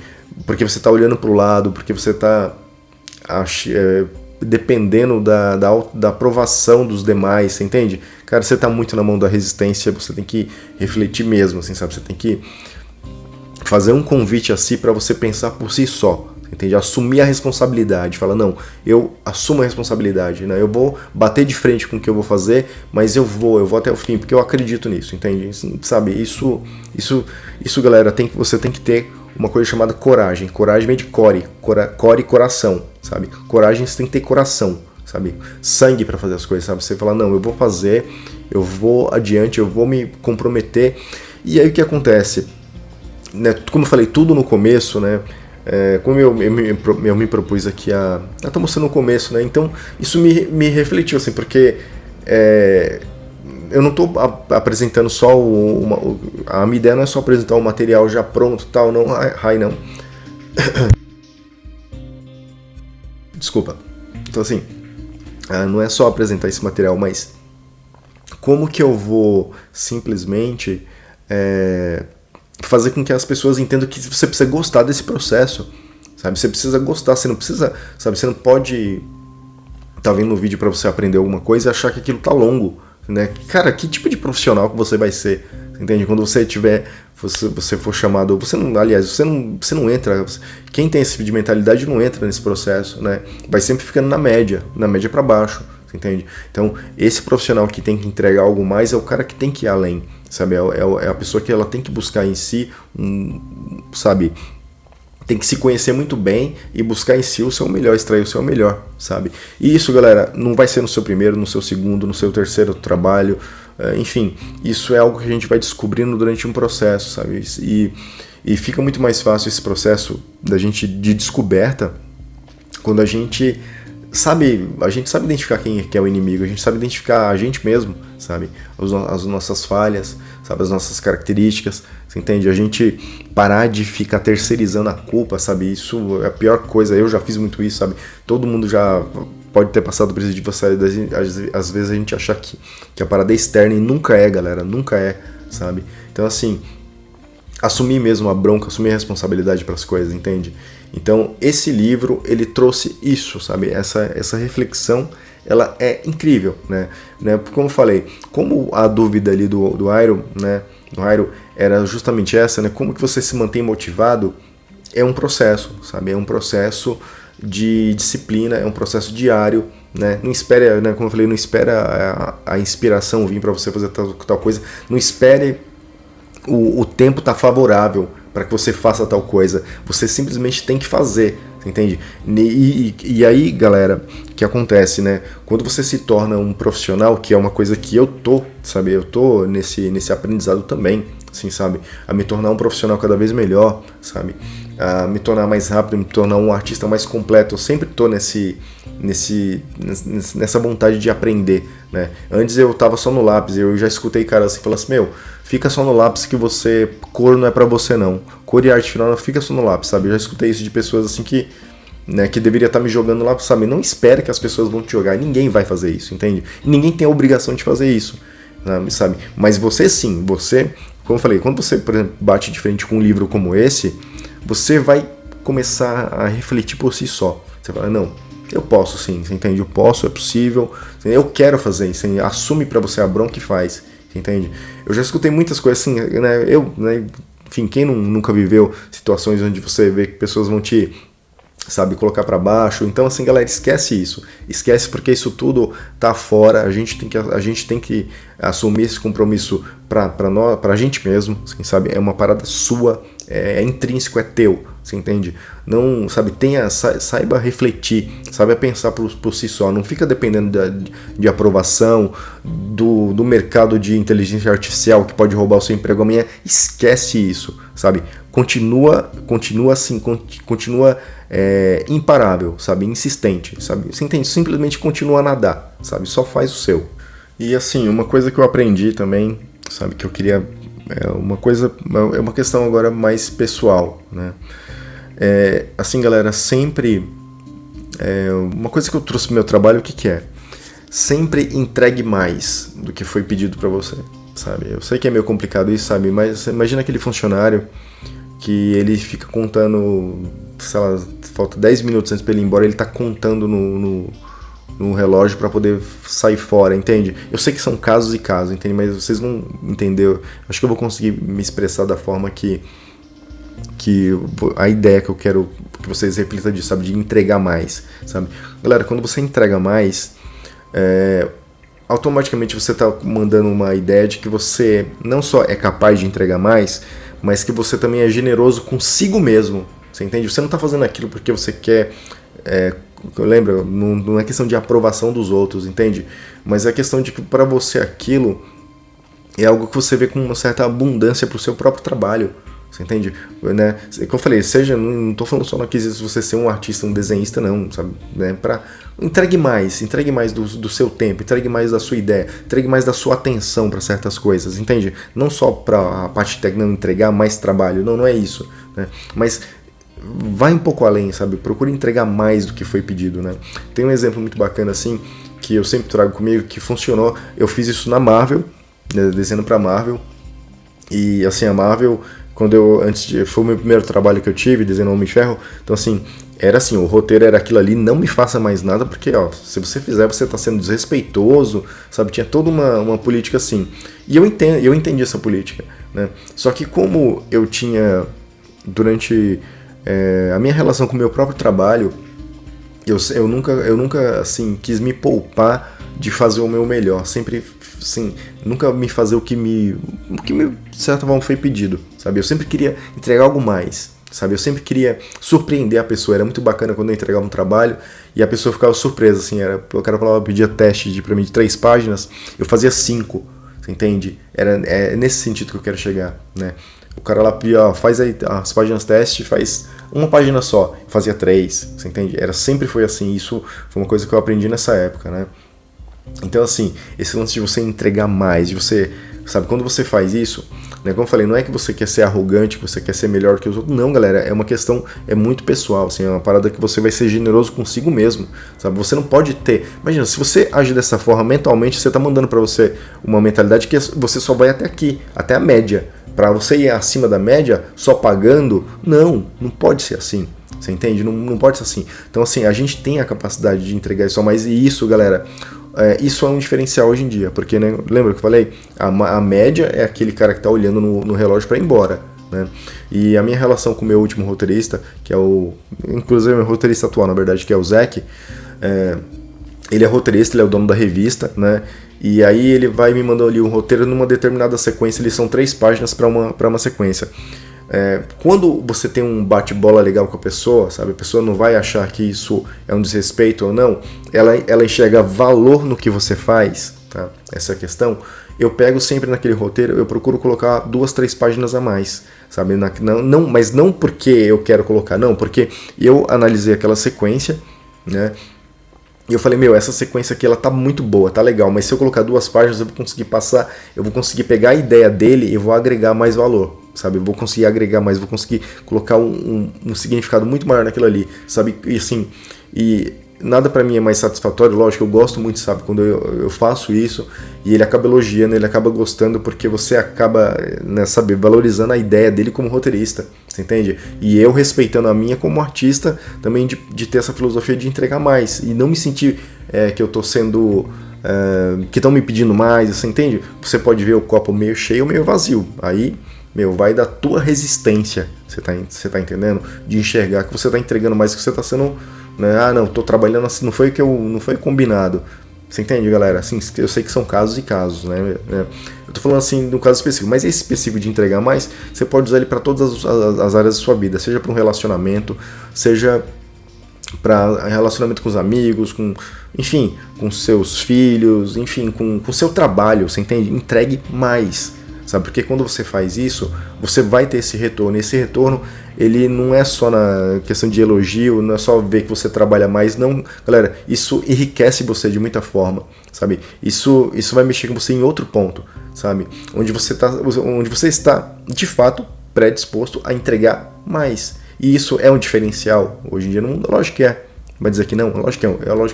Porque você está olhando para o lado, porque você está dependendo da aprovação dos demais, você entende? Cara, você está muito na mão da resistência, você tem que refletir mesmo, assim, sabe? Você tem que fazer um convite a si para você pensar por si só, entende? Assumir a responsabilidade, falar, não, eu assumo a responsabilidade, né? Eu vou bater de frente com o que eu vou fazer, mas eu vou até o fim, porque eu acredito nisso, entende? Sabe, isso galera, você tem que ter uma coisa chamada coragem. Coragem vem de core e coração, sabe? Coragem, você tem que ter coração, sabe? Sangue para fazer as coisas, sabe? Você fala, não, eu vou fazer, eu vou adiante, eu vou me comprometer. E aí o que acontece? Né? Como eu falei, tudo no começo, né? Como eu me propus aqui tô mostrando no começo, né? Então isso me refletiu, assim, porque eu não estou apresentando só a minha ideia não é só apresentar o material já pronto, tal, não, não. Desculpa. Então assim, não é só apresentar esse material, mas como que eu vou simplesmente fazer com que as pessoas entendam que você precisa gostar desse processo, sabe? Você precisa gostar, você não precisa, sabe? Você não pode estar vendo um vídeo para você aprender alguma coisa e achar que aquilo tá longo, né? Cara, que tipo de profissional que você vai ser, entende? Quando você você for chamado, você não entra, quem tem esse tipo de mentalidade não entra nesse processo, né? Vai sempre ficando na média para baixo, entende? Então, esse profissional que tem que entregar algo mais é o cara que tem que ir além, sabe? É a pessoa que ela tem que buscar em si, sabe? Tem que se conhecer muito bem e buscar em si o seu melhor, extrair o seu melhor, sabe? E isso, galera, não vai ser no seu primeiro, no seu segundo, no seu terceiro trabalho, enfim, isso é algo que a gente vai descobrindo durante um processo, sabe? E fica muito mais fácil esse processo de descoberta quando a gente sabe identificar quem é o inimigo, a gente sabe identificar a gente mesmo, sabe? As nossas falhas, sabe? As nossas características, você entende? A gente parar de ficar terceirizando a culpa, sabe? Isso é a pior coisa, eu já fiz muito isso, sabe? Todo mundo já pode ter passado por isso de você, às vezes a gente achar que a parada é externa e nunca é, galera, nunca é, sabe? Então assim, assumir mesmo a bronca, assumir a responsabilidade para as coisas, entende? Então esse livro, ele trouxe isso, sabe? Essa reflexão, ela é incrível, né? Como eu falei, como a dúvida ali do Iron, né? Do Iron era justamente essa, né? Como que você se mantém motivado? É um processo, sabe? É um processo de disciplina, é um processo diário, né? Não espere, né? Como eu falei, não espera a inspiração vir para você fazer tal coisa, não espere o tempo tá favorável para que você faça tal coisa. Você simplesmente tem que fazer, você entende? E aí, galera, o que acontece, né? Quando você se torna um profissional, que é uma coisa que eu tô, sabe? Eu tô nesse aprendizado também, assim, sabe? A me tornar um profissional cada vez melhor, sabe? A me tornar mais rápido, me tornar um artista mais completo. Eu sempre tô nessa vontade de aprender, né? Antes eu tava só no lápis, eu já escutei caras assim, falando assim, meu, fica só no lápis que você, cor não é pra você não, cor e arte final não fica só no lápis, sabe? Eu já escutei isso de pessoas assim que, né, que deveria estar me jogando lá, sabe? Não espere que as pessoas vão te jogar, ninguém vai fazer isso, entende? Ninguém tem a obrigação de fazer isso, sabe? Mas você sim, você, como eu falei, quando você, por exemplo, bate de frente com um livro como esse, você vai começar a refletir por si só. Você fala, não, eu posso sim, você entende? Eu posso, é possível, eu quero fazer isso, você assume pra você a bronca e faz, você entende? Eu já escutei muitas coisas assim, né, enfim, quem nunca viveu situações onde você vê que pessoas vão te, sabe, colocar pra baixo. Então assim, galera, esquece isso, esquece, porque isso tudo tá fora. A gente tem que assumir esse compromisso pra gente mesmo, assim, sabe? É uma parada sua, é intrínseco, é teu, você entende? Não, sabe, saiba refletir, saiba pensar por si só, não fica dependendo de aprovação do mercado de inteligência artificial que pode roubar o seu emprego amanhã. Esquece isso, sabe? Continua assim, continua imparável, sabe? Insistente, sabe? Você entende? Simplesmente continua a nadar, sabe? Só faz o seu. E assim, uma coisa que eu aprendi também, sabe, que eu queria, é uma questão agora mais pessoal, né? Assim, galera, sempre uma coisa que eu trouxe pro meu trabalho, o que é? Sempre entregue mais do que foi pedido para você, sabe? Eu sei que é meio complicado isso, sabe? Mas imagina aquele funcionário que ele fica contando, sei lá, falta 10 minutos antes para ele ir embora, ele tá contando no relógio para poder sair fora, entende? Eu sei que são casos e casos, entende? Mas vocês vão entender. Acho que eu vou conseguir me expressar da forma que a ideia que eu quero que vocês reflitam disso, sabe? De entregar mais, sabe? Galera, quando você entrega mais, automaticamente você está mandando uma ideia de que você não só é capaz de entregar mais, mas que você também é generoso consigo mesmo, você entende? Você não está fazendo aquilo porque você quer, lembra, não é questão de aprovação dos outros, entende? Mas é questão de que para você aquilo é algo que você vê com uma certa abundância para o seu próprio trabalho. Você entende? Né? Como eu falei, não estou falando só no quesito de você ser um artista, um desenhista, não, sabe? Né? Entregue mais do seu tempo, entregue mais da sua ideia, entregue mais da sua atenção para certas coisas, entende? Não só para a parte técnica, não entregar mais trabalho, não é isso, né? Mas vai um pouco além, sabe? Procure entregar mais do que foi pedido, né? Tem um exemplo muito bacana assim, que eu sempre trago comigo, que funcionou. Eu fiz isso na Marvel, né? Desenhando para Marvel, e assim, a Marvel, foi o meu primeiro trabalho que eu tive, desenhando Homem de Ferro, então assim, era assim, o roteiro era aquilo ali, não me faça mais nada, porque ó, se você fizer, você tá sendo desrespeitoso, sabe, tinha toda uma política assim, e eu entendi essa política, né, só que como eu tinha, durante a minha relação com o meu próprio trabalho, eu nunca assim, quis me poupar de fazer o meu melhor, sempre, assim, nunca me fazer o que de certa forma foi pedido, sabe? Eu sempre queria entregar algo mais, sabe? Eu sempre queria surpreender a pessoa. Era muito bacana quando eu entregava um trabalho e a pessoa ficava surpresa, assim, o cara falava, pedia teste pra mim de 3 páginas, eu fazia 5, você entende? É nesse sentido que eu quero chegar, né? O cara lá pedia, ó, faz aí as páginas teste, faz uma página só, fazia 3, você entende? Sempre foi assim, isso foi uma coisa que eu aprendi nessa época, né? Então assim, esse lance de você entregar mais, de você, sabe, quando você faz isso, né, como eu falei, não é que você quer ser arrogante, que você quer ser melhor que os outros, não, galera, é uma questão, é muito pessoal, assim, é uma parada que você vai ser generoso consigo mesmo, sabe, você não pode imagina, se você agir dessa forma mentalmente, você tá mandando pra você uma mentalidade que você só vai até aqui, até a média, pra você ir acima da média, só pagando, não pode ser assim, Você entende? Não pode ser assim. Então, assim, a gente tem a capacidade de entregar isso a mais, e isso, galera, isso é um diferencial hoje em dia, porque, né, lembra que eu falei? A média é aquele cara que tá olhando no relógio para ir embora, né? E a minha relação com o meu último roteirista, que é inclusive meu roteirista atual, na verdade, que é o Zac, ele é roteirista, ele é o dono da revista, né? E aí ele vai me mandando ali um roteiro numa determinada sequência, eles são 3 páginas para uma sequência. Quando você tem um bate-bola legal com a pessoa, sabe? A pessoa não vai achar que isso é um desrespeito ou não, ela enxerga valor no que você faz, tá? Essa é a questão. Eu pego sempre naquele roteiro, eu procuro colocar 2, 3 páginas a mais, sabe? Mas não porque eu quero colocar, não, porque eu analisei aquela sequência, né? E eu falei, essa sequência aqui ela tá muito boa, tá legal, mas se eu colocar 2 páginas eu vou conseguir passar, eu vou conseguir pegar a ideia dele e vou agregar mais valor, sabe? Eu vou conseguir agregar mais, vou conseguir colocar um significado muito maior naquilo ali, sabe? E assim, nada pra mim é mais satisfatório, lógico, eu gosto muito, sabe, quando eu faço isso e ele acaba elogiando, ele acaba gostando, porque você acaba, né, sabe, valorizando a ideia dele como roteirista, você entende? E eu respeitando a minha como artista, também de ter essa filosofia de entregar mais e não me sentir que eu tô sendo... que estão me pedindo mais, você entende? Você pode ver o copo meio cheio ou meio vazio, aí... vai da tua resistência, você tá entendendo? De enxergar que você tá entregando mais, que você tá sendo, né? Não, tô trabalhando assim, não foi combinado. Você entende, galera? Assim, eu sei que são casos e casos, né? Eu tô falando assim no caso específico, mas esse específico de entregar mais, você pode usar ele para todas as áreas da sua vida, seja para um relacionamento, seja para relacionamento com os amigos, enfim, com seus filhos, enfim, com o seu trabalho, você entende? Entregue mais. Sabe? Porque quando você faz isso, você vai ter esse retorno. E esse retorno, ele não é só na questão de elogio, não é só ver que você trabalha mais, não. Galera, isso enriquece você de muita forma, sabe? Isso vai mexer com você em outro ponto, sabe? Onde você está, de fato, predisposto a entregar mais. E isso é um diferencial hoje em dia no mundo? Lógico que é. Vai dizer que não? Lógico que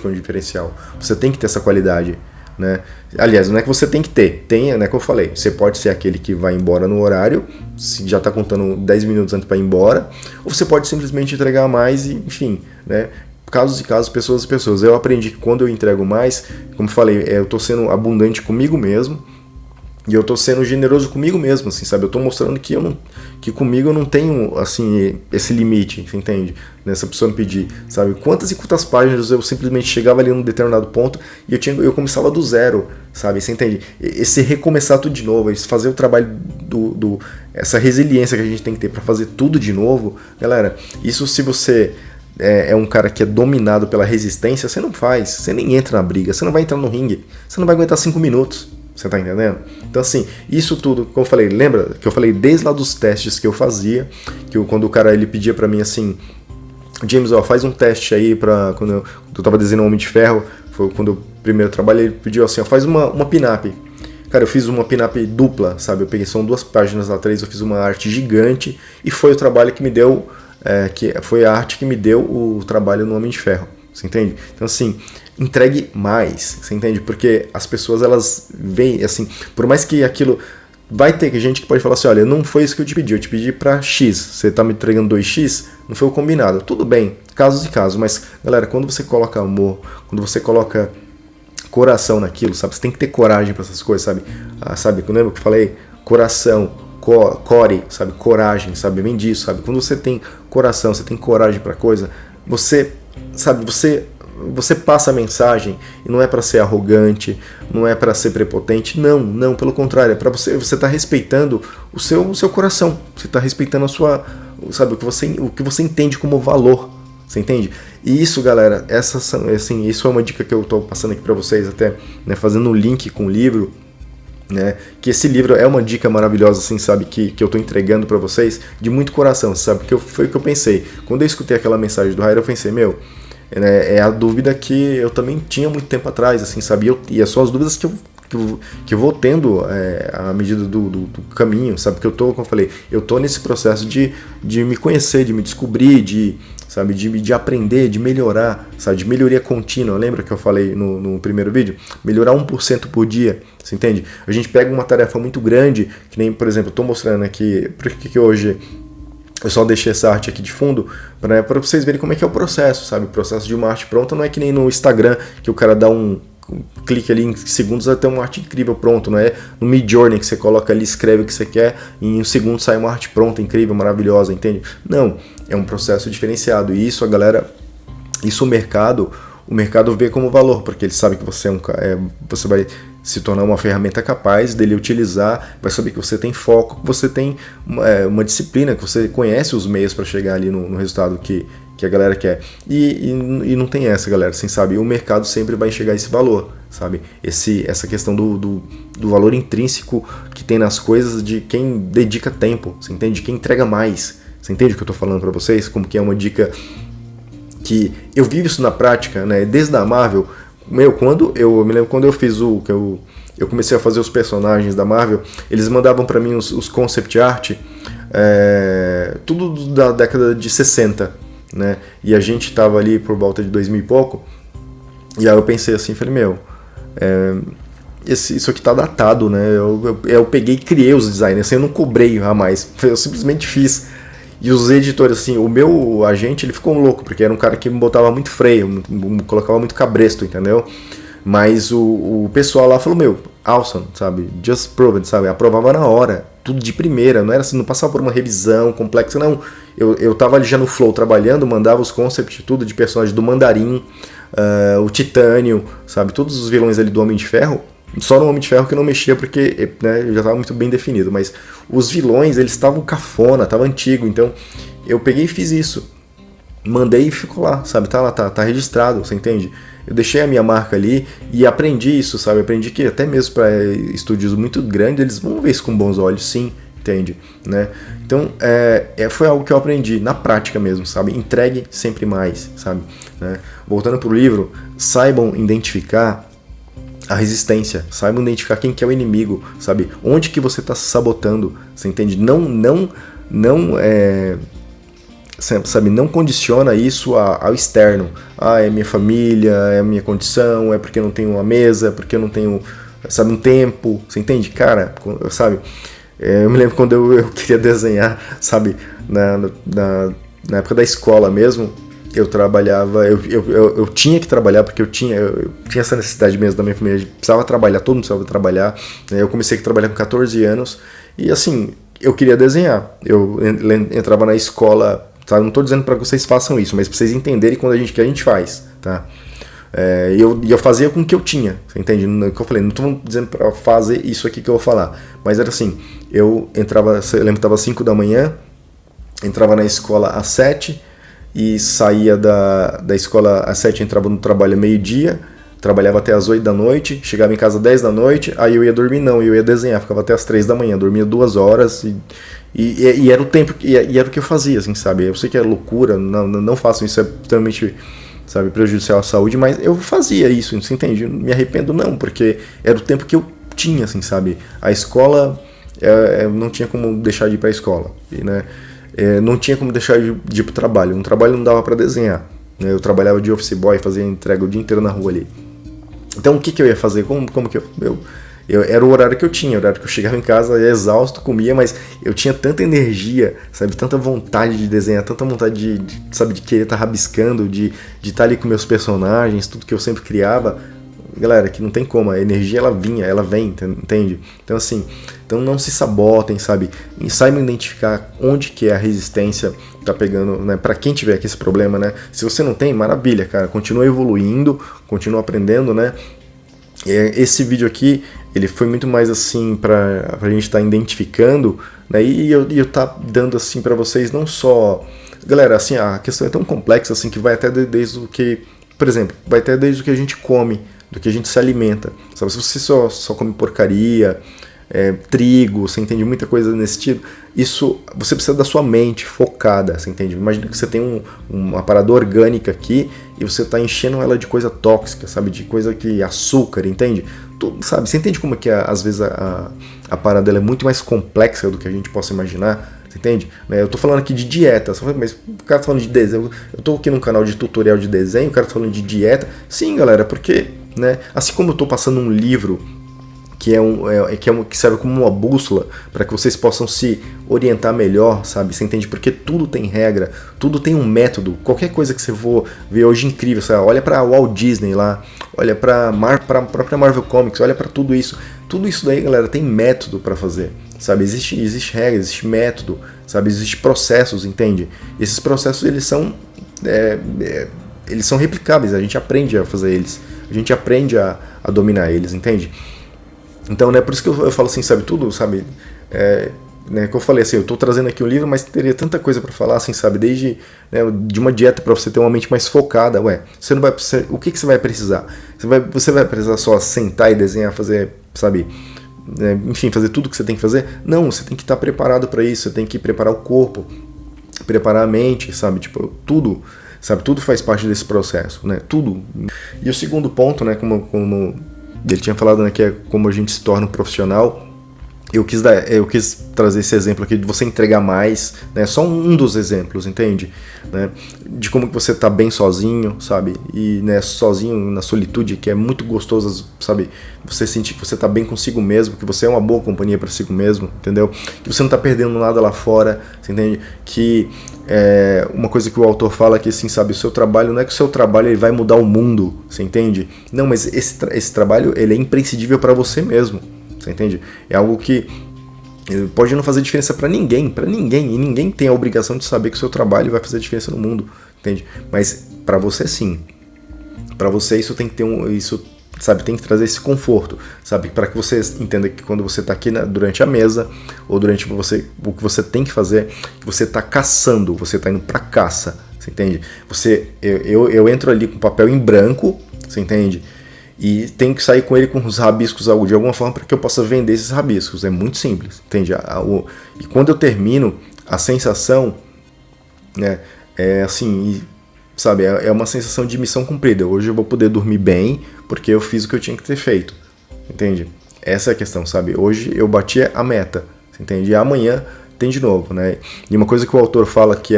é um diferencial. Você tem que ter essa qualidade. Né? Aliás, não é que você tem que ter, né, como eu falei, você pode ser aquele que vai embora no horário, se já está contando 10 minutos antes para ir embora, ou você pode simplesmente entregar mais e, enfim, né, casos e casos, pessoas e pessoas. Eu aprendi que quando eu entrego mais, como eu falei, eu estou sendo abundante comigo mesmo, e eu tô sendo generoso comigo mesmo, assim, sabe? Eu tô mostrando que comigo eu não tenho, assim, esse limite, você entende? Nessa pessoa me pedir, sabe? Quantas e quantas páginas eu simplesmente chegava ali num determinado ponto e eu começava do zero, sabe? Você entende? Esse recomeçar tudo de novo, esse fazer o trabalho essa resiliência que a gente tem que ter para fazer tudo de novo, galera, isso se você é um cara que é dominado pela resistência, você não faz, você nem entra na briga, você não vai entrar no ringue, você não vai aguentar 5 minutos. Você tá entendendo? Então assim, isso tudo, como eu falei, lembra que eu falei desde lá dos testes que eu fazia, quando o cara ele pedia pra mim assim, James, faz um teste aí pra, quando eu tava desenhando Homem de Ferro, foi quando eu primeiro trabalhei, ele pediu assim, faz uma pin-up. Cara, eu fiz uma pin-up dupla, sabe? Eu peguei, são 2 páginas a 3, eu fiz uma arte gigante e foi o trabalho que me deu, foi a arte que me deu o trabalho no Homem de Ferro. Você entende? Então assim, entregue mais, você entende? Porque as pessoas, elas veem, assim, por mais que aquilo... Vai ter gente que pode falar assim, olha, não foi isso que eu te pedi pra X, você tá me entregando 2X, não foi o combinado. Tudo bem, casos e casos, mas, galera, quando você coloca amor, quando você coloca coração naquilo, sabe? Você tem que ter coragem pra essas coisas, sabe? Sabe, lembra que eu falei? Coração, core, sabe? Coragem, sabe? Vem disso, sabe? Quando você tem coração, você tem coragem pra coisa, você, sabe, você passa a mensagem e não é para ser arrogante, não é para ser prepotente, não, pelo contrário, é para você tá respeitando o seu coração, você tá respeitando a sua, sabe, o que você entende como valor, você entende? E isso, galera, isso é uma dica que eu tô passando aqui para vocês, até, né, fazendo um link com o livro, né, que esse livro é uma dica maravilhosa, assim, sabe, que eu tô entregando para vocês de muito coração, sabe, foi o que eu pensei, quando eu escutei aquela mensagem do Rair, eu pensei, é a dúvida que eu também tinha muito tempo atrás, assim, sabe? E são as dúvidas que eu vou tendo à medida do caminho, sabe? Porque como eu falei, eu tô nesse processo de me conhecer, de me descobrir, sabe? De aprender, de melhorar, sabe? De melhoria contínua. Lembra que eu falei no primeiro vídeo? Melhorar 1% por dia, você entende? A gente pega uma tarefa muito grande, que nem, por exemplo, eu tô mostrando aqui, por que hoje Eu só deixei essa arte aqui de fundo para vocês verem como é que é o processo, sabe? O processo de uma arte pronta não é que nem no Instagram, que o cara dá um clique ali em segundos vai ter uma arte incrível pronto, não é no Midjourney que você coloca ali, escreve o que você quer e em um segundo sai uma arte pronta, incrível, maravilhosa, entende? Não, é um processo diferenciado e isso a galera, isso o mercado vê como valor, porque ele sabe que você você vai se tornar uma ferramenta capaz dele utilizar, vai saber que você tem foco, que você tem uma disciplina, que você conhece os meios para chegar ali no resultado que a galera quer. E não tem essa, galera, assim, sabe? O mercado sempre vai enxergar esse valor, sabe? Essa questão do valor intrínseco que tem nas coisas de quem dedica tempo, você entende? De quem entrega mais. Você entende o que eu tô falando para vocês? Como que é uma dica que eu vivo isso na prática, né? Desde a Marvel, eu me lembro quando eu fiz eu comecei a fazer os personagens da Marvel, eles mandavam para mim os concept art, tudo da década de 60, né? E a gente tava ali por volta de 2000 e pouco, e aí eu pensei assim, falei, isso aqui tá datado, né? Eu peguei e criei os designers, assim, eu não cobrei a mais, eu simplesmente fiz. E os editores, assim, o meu agente, ele ficou louco, porque era um cara que me botava muito freio, me colocava muito cabresto, entendeu? Mas o pessoal lá falou, awesome, sabe? Just prove it, sabe? Aprovava na hora, tudo de primeira, não era assim, não passava por uma revisão complexa, não. Eu tava ali já no flow trabalhando, mandava os concepts, tudo de personagem do Mandarim, o Titânio, sabe? Todos os vilões ali do Homem de Ferro. Só no Homem de Ferro que eu não mexia porque, né, já estava muito bem definido, mas os vilões, eles estavam cafona, estava antigo, então eu peguei e fiz isso, mandei e ficou lá, sabe, tá lá, tá registrado, você entende? Eu deixei a minha marca ali e aprendi isso, sabe, aprendi que até mesmo para estúdios muito grandes, eles vão ver isso com bons olhos, sim, entende, né? Então, foi algo que eu aprendi na prática mesmo, sabe, entregue sempre mais, sabe, né? Voltando pro livro, saibam identificar a resistência, saibam identificar quem que é o inimigo, sabe? Onde que você está se sabotando, você entende? Sabe, não condiciona isso ao externo. É minha família, é a minha condição, é porque eu não tenho uma mesa, é porque eu não tenho, sabe, um tempo, você entende? Cara, sabe, eu me lembro quando eu queria desenhar, sabe, na época da escola mesmo, eu trabalhava, eu tinha que trabalhar porque eu tinha essa necessidade mesmo da minha família, precisava trabalhar, todo mundo precisava trabalhar, né? Eu comecei a trabalhar com 14 anos e assim, eu queria desenhar, eu entrava na escola, tá? Não estou dizendo para que vocês façam isso, mas para vocês entenderem quando que a gente faz, tá? E eu fazia com o que eu tinha, você entende? O que eu falei, não estou dizendo para fazer isso aqui que eu vou falar, mas era assim, eu lembro que estava às 5 da manhã, entrava na escola às 7 e saía da escola às 7, entrava no trabalho meio-dia, trabalhava até às 8 da noite, chegava em casa às 10 da noite, aí eu ia dormir, eu ia desenhar, ficava até às 3 da manhã, dormia 2 horas e era o tempo, e era o que eu fazia, assim, sabe? Eu sei que é loucura, não façam isso, é totalmente, sabe, prejudicial à saúde, mas eu fazia isso, você entende? Me arrependo não, porque era o tempo que eu tinha, assim, sabe? A escola, eu não tinha como deixar de ir pra escola, né? Não tinha como deixar de ir pro trabalho. No trabalho não dava para desenhar, né? Eu trabalhava de office boy, fazia entrega o dia inteiro na rua ali. Então o que eu ia fazer? Como que eu era o horário que eu tinha, o horário que eu chegava em casa exausto, comia, mas eu tinha tanta energia, sabe, tanta vontade de desenhar, tanta vontade sabe, de querer estar rabiscando, de estar ali com meus personagens, tudo que eu sempre criava. Galera, que não tem como, a energia ela vem, entende? Então assim, não se sabotem, sabe? E saibam identificar onde que é a resistência tá pegando, né? Pra quem tiver aqui esse problema, né? Se você não tem, maravilha, cara, continua evoluindo, continua aprendendo, né? Esse vídeo aqui, ele foi muito mais assim pra gente estar identificando, né? E eu tá dando assim pra vocês não só... Galera, assim, a questão é tão complexa assim que vai até desde o que... Por exemplo, vai até desde o que a gente come, do que a gente se alimenta, sabe? Se você só come porcaria, trigo, você entende muita coisa nesse tipo, isso você precisa da sua mente focada, você entende? Imagina que você tem uma parada orgânica aqui e você está enchendo ela de coisa tóxica, sabe? De coisa que açúcar, entende? Tudo, sabe? Você entende como é que às vezes a parada ela é muito mais complexa do que a gente possa imaginar? Entende? Eu tô falando aqui de dieta, mas o cara tá falando de desenho, eu tô aqui num canal de tutorial de desenho, o cara tá falando de dieta. Sim, galera, porque, né, assim como eu tô passando um livro que serve como uma bússola para que vocês possam se orientar melhor, sabe? Você entende? Porque tudo tem regra, tudo tem um método. Qualquer coisa que você for ver hoje incrível, sabe? Olha para Walt Disney lá, olha para a própria Marvel Comics, olha para tudo isso. Tudo isso daí, galera, tem método para fazer, sabe? Existe regra, existe método, sabe? Existe processos, entende? E esses processos, eles são replicáveis, a gente aprende a fazer eles, a gente aprende a dominar eles, entende? Então, né, por isso que eu falo assim, sabe, tudo, sabe, né, que eu falei assim, eu tô trazendo aqui um livro, mas teria tanta coisa para falar, assim, sabe, desde, né, de uma dieta para você ter uma mente mais focada, você não vai, o que você vai precisar? Você vai precisar só sentar e desenhar, fazer, sabe, enfim, fazer tudo que você tem que fazer? Não, você tem que estar preparado para isso, você tem que preparar o corpo, preparar a mente, sabe, tipo, tudo, sabe, tudo faz parte desse processo, né, tudo. E o segundo ponto, né, como ele tinha falado, né, que é como a gente se torna um profissional. Eu quis trazer esse exemplo aqui de você entregar mais, né? Só um dos exemplos, entende? Né? De como que você tá bem sozinho, sabe? E, né, sozinho na solitude, que é muito gostoso, sabe? Você sentir que você tá bem consigo mesmo, que você é uma boa companhia para si mesmo, entendeu? Que você não tá perdendo nada lá fora, você entende? Que uma coisa que o autor fala que, assim, sabe, o seu trabalho, não é que o seu trabalho ele vai mudar o mundo, você entende? Não, mas esse trabalho, ele é imprescindível para você mesmo, você entende? É algo que pode não fazer diferença para ninguém, e ninguém tem a obrigação de saber que o seu trabalho vai fazer diferença no mundo, entende? Mas para você sim, para você isso tem que ter sabe, tem que trazer esse conforto, sabe, para que você entenda que quando você está aqui durante a mesa ou durante o que você tem que fazer, que você está caçando, você está indo para caça, você entende? Eu entro ali com papel em branco, você entende? E tenho que sair com ele com os rabiscos de alguma forma para que eu possa vender esses rabiscos. É muito simples, entende? E quando eu termino, a sensação, né, é assim, sabe, é uma sensação de missão cumprida. Hoje eu vou poder dormir bem porque eu fiz o que eu tinha que ter feito, entende? Essa é a questão, sabe? Hoje eu bati a meta, entende? E amanhã tem de novo, né? E uma coisa que o autor fala que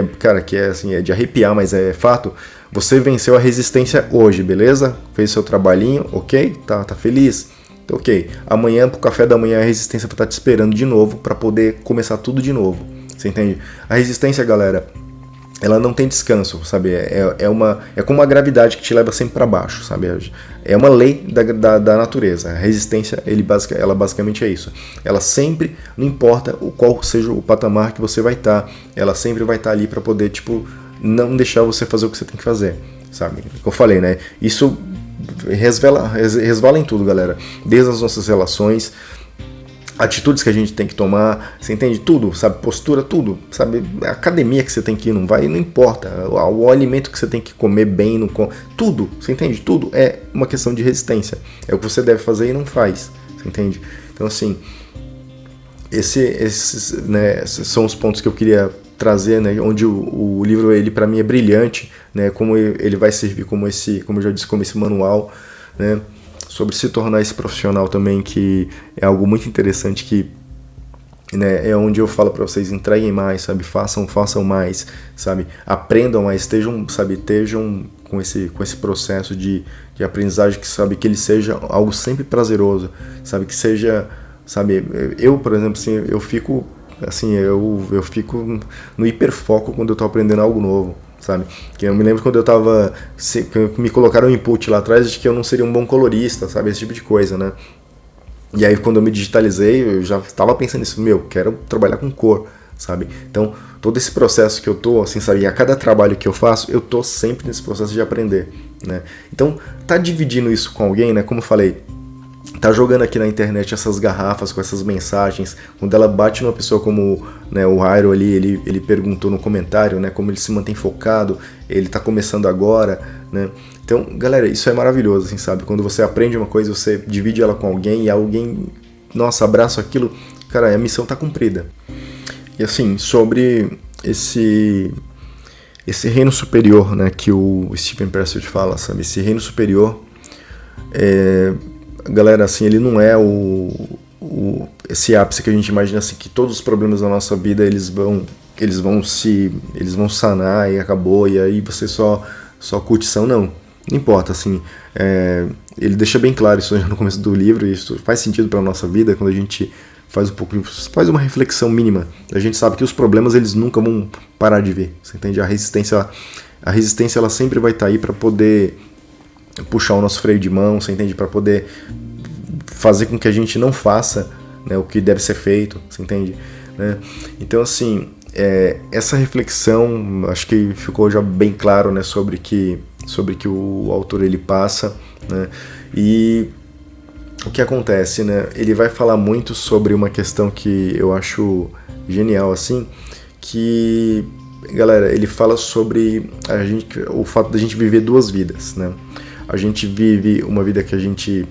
assim, é de arrepiar, mas é fato. Você venceu a resistência hoje, beleza? Fez seu trabalhinho, ok? Tá feliz? Ok. Amanhã, pro café da manhã, a resistência vai estar te esperando de novo para poder começar tudo de novo. Você entende? A resistência, galera, ela não tem descanso, sabe? É como uma gravidade que te leva sempre para baixo, sabe? É uma lei da natureza. A resistência, ela basicamente é isso. Ela sempre, não importa qual seja o patamar que você vai estar, ela sempre vai estar ali para poder, tipo, não deixar você fazer o que você tem que fazer, sabe? Como eu falei, né? Isso resvala em tudo, galera. Desde as nossas relações, atitudes que a gente tem que tomar, você entende? Tudo, sabe? Postura, tudo, sabe? A academia que você tem que ir, não importa. O alimento que você tem que comer bem, tudo, você entende? Tudo é uma questão de resistência. É o que você deve fazer e não faz, você entende? Então, assim, esses, né, são os pontos que eu queria trazer, né, onde o livro, ele para mim é brilhante, né, como ele vai servir como eu já disse, como esse manual, né, sobre se tornar esse profissional também, que é algo muito interessante, que, né, é onde eu falo para vocês, entreguem mais, sabe, façam mais, sabe, aprendam mais, estejam com esse processo de aprendizagem, que, sabe, que ele seja algo sempre prazeroso, sabe, que seja, sabe, eu, por exemplo, assim, eu fico no hiperfoco quando eu tô aprendendo algo novo, sabe? Que eu me lembro quando me colocaram um input lá atrás de que eu não seria um bom colorista, sabe? Esse tipo de coisa, né? E aí quando eu me digitalizei, eu já estava pensando nisso, quero trabalhar com cor, sabe? Então, todo esse processo que eu tô, assim, sabe? E a cada trabalho que eu faço, eu tô sempre nesse processo de aprender, né? Então, tá dividindo isso com alguém, né? Como eu falei, tá jogando aqui na internet essas garrafas com essas mensagens, quando ela bate numa pessoa como, né, o Jairo ali, ele perguntou no comentário, né, como ele se mantém focado, ele tá começando agora, né? Então, galera, isso é maravilhoso, assim, sabe? Quando você aprende uma coisa, você divide ela com alguém e alguém, nossa, abraça aquilo, cara, a missão tá cumprida. E assim, sobre esse reino superior, né, que o Steven Pressfield fala, sabe? Esse reino superior galera, assim, ele não é esse ápice que a gente imagina, assim, que todos os problemas da nossa vida eles vão sanar e acabou, e aí você só curtição, não, não importa, assim, ele deixa bem claro isso no começo do livro, e isso faz sentido para a nossa vida, quando a gente faz uma reflexão mínima. A gente sabe que os problemas, eles nunca vão parar de vir, você entende? A resistência ela sempre vai estar aí para poder puxar o nosso freio de mão, você entende? Para poder fazer com que a gente não faça, né, o que deve ser feito, você entende? Né? Então, assim, essa reflexão, acho que ficou já bem claro, né, sobre que o autor ele passa, né? E o que acontece, né? Ele vai falar muito sobre uma questão que eu acho genial, assim, que, galera, ele fala sobre o fato da gente viver duas vidas, né? A gente vive uma vida que a gente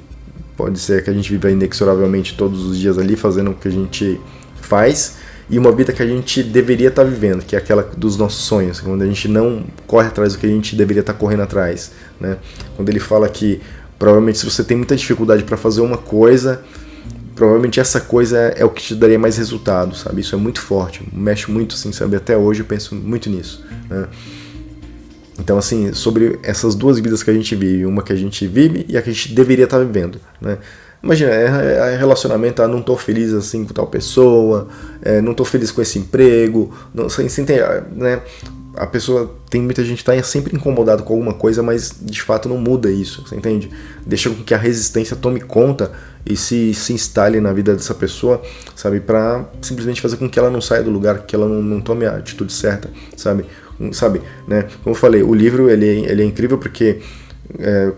pode ser que a gente viva inexoravelmente todos os dias ali fazendo o que a gente faz, e uma vida que a gente deveria estar vivendo, que é aquela dos nossos sonhos, quando a gente não corre atrás do que a gente deveria estar correndo atrás, né? Quando ele fala que provavelmente se você tem muita dificuldade para fazer uma coisa, provavelmente essa coisa é o que te daria mais resultado, sabe? Isso é muito forte, mexe muito, assim, sabe? Até hoje eu penso muito nisso, né? Então, assim, sobre essas duas vidas que a gente vive, uma que a gente vive e a que a gente deveria estar vivendo, né? Imagina, relacionamento, não tô feliz assim com tal pessoa, não tô feliz com esse emprego, não, assim, né? A pessoa, tem muita gente que tá sempre incomodado com alguma coisa, mas de fato não muda isso, você entende? Deixa com que a resistência tome conta e se instale na vida dessa pessoa, sabe? Pra simplesmente fazer com que ela não saia do lugar, que ela não tome a atitude certa, sabe? Né? Como eu falei, o livro ele é incrível porque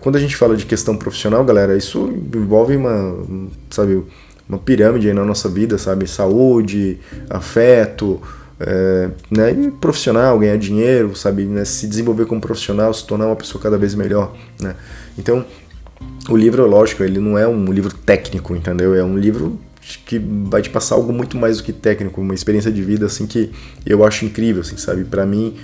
quando a gente fala de questão profissional, galera, isso envolve uma pirâmide aí na nossa vida, sabe? Saúde, afeto, né? E profissional, ganhar dinheiro, sabe? Né? Se desenvolver como profissional, se tornar uma pessoa cada vez melhor, né? Então, o livro, lógico, ele não é um livro técnico, entendeu? É um livro que vai te passar algo muito mais do que técnico, uma experiência de vida, assim, que eu acho incrível, assim, sabe? Pra mim,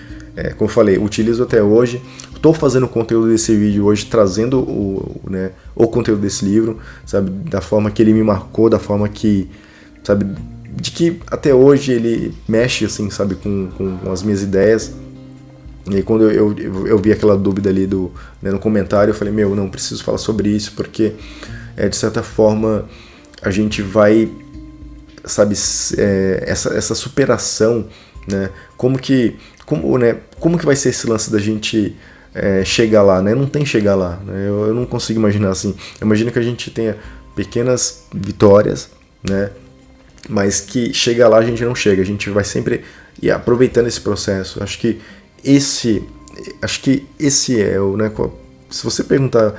como eu falei, utilizo até hoje. Estou fazendo o conteúdo desse vídeo hoje, trazendo o conteúdo desse livro, sabe? Da forma que ele me marcou, da forma que, sabe? De que até hoje ele mexe, assim, sabe? Com as minhas ideias. E aí quando eu vi aquela dúvida ali no comentário, eu falei, não preciso falar sobre isso, porque, de certa forma, a gente vai, sabe, essa superação, né? Como que vai ser esse lance da gente chegar lá, né? Não tem chegar lá, né? Eu não consigo imaginar assim. Eu imagino que a gente tenha pequenas vitórias, né? Mas que chega lá a gente não chega, a gente vai sempre ir aproveitando esse processo. Acho que esse é o, né? Se você perguntar,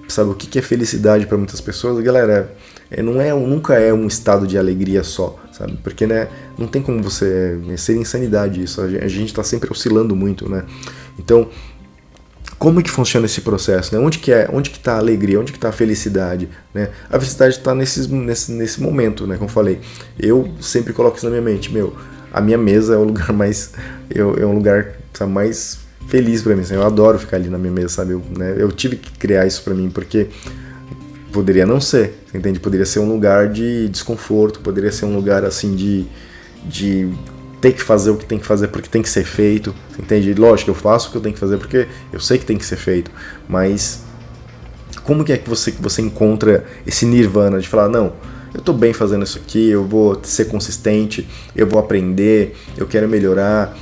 sabe, o que é felicidade para muitas pessoas, galera, nunca é um estado de alegria só, sabe? Porque, né, não tem como você ser insanidade isso. A gente está sempre oscilando muito, né? Então, como é que funciona esse processo, né? Onde que está a alegria? Onde que está a felicidade, né? A felicidade está nesse momento, né? Como eu falei, eu sempre coloco isso na minha mente, a minha mesa é o lugar mais, é um lugar, sabe, mais feliz para mim, assim, eu adoro ficar ali na minha mesa, sabe? Eu tive que criar isso para mim, porque poderia não ser, você entende? Poderia ser um lugar de desconforto, poderia ser um lugar assim de ter que fazer o que tem que fazer porque tem que ser feito, você entende? Lógico, eu faço o que eu tenho que fazer porque eu sei que tem que ser feito, mas como que é que você encontra esse nirvana de falar, não, eu tô bem fazendo isso aqui, eu vou ser consistente, eu vou aprender, eu quero melhorar,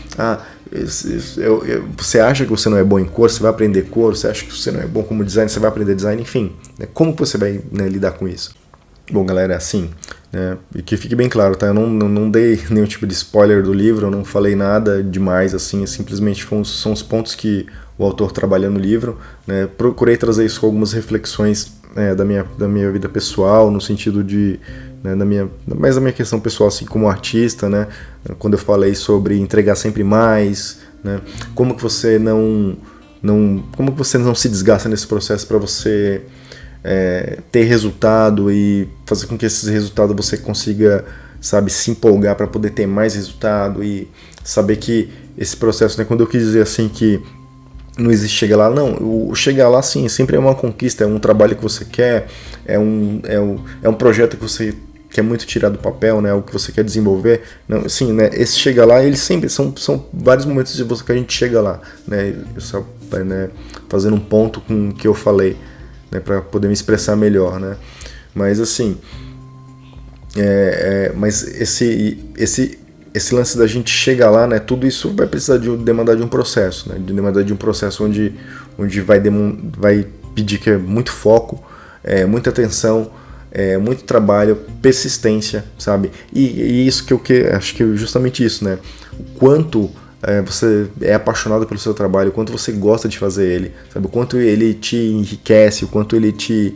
você acha que você não é bom em cor, você vai aprender cor, você acha que você não é bom como design, você vai aprender design, enfim, né? Como que você vai, né, lidar com isso? Bom, galera, assim, né, e que fique bem claro, tá? Eu não dei nenhum tipo de spoiler do livro, eu não falei nada demais, assim, simplesmente são os pontos que o autor trabalha no livro, né? Procurei trazer isso com algumas reflexões da minha vida pessoal, no sentido de, né, mais da minha questão pessoal, assim, como artista, né? Quando eu falei sobre entregar sempre mais, né? Como que você não se desgasta nesse processo para você ter resultado e fazer com que esse resultado você consiga, sabe, se empolgar para poder ter mais resultado e saber que esse processo, né, quando eu quis dizer assim que não existe chegar lá, não, o chegar lá sim, sempre é uma conquista, é um trabalho que você quer, é um projeto que você quer muito tirar do papel, né, algo que você quer desenvolver, não, assim, né, esse chega lá, eles sempre são vários momentos de você que a gente chega lá, né, só, né, fazendo um ponto com o que eu falei, né, para poder me expressar melhor, né, mas assim, mas esse lance da gente chegar lá, né, tudo isso vai precisar demandar de um processo, né, demandar de um processo onde vai pedir que é muito foco, muita atenção, muito trabalho, persistência, sabe? E isso acho que é justamente isso, né? O quanto você é apaixonado pelo seu trabalho, o quanto você gosta de fazer ele, sabe? O quanto ele te enriquece, o quanto ele te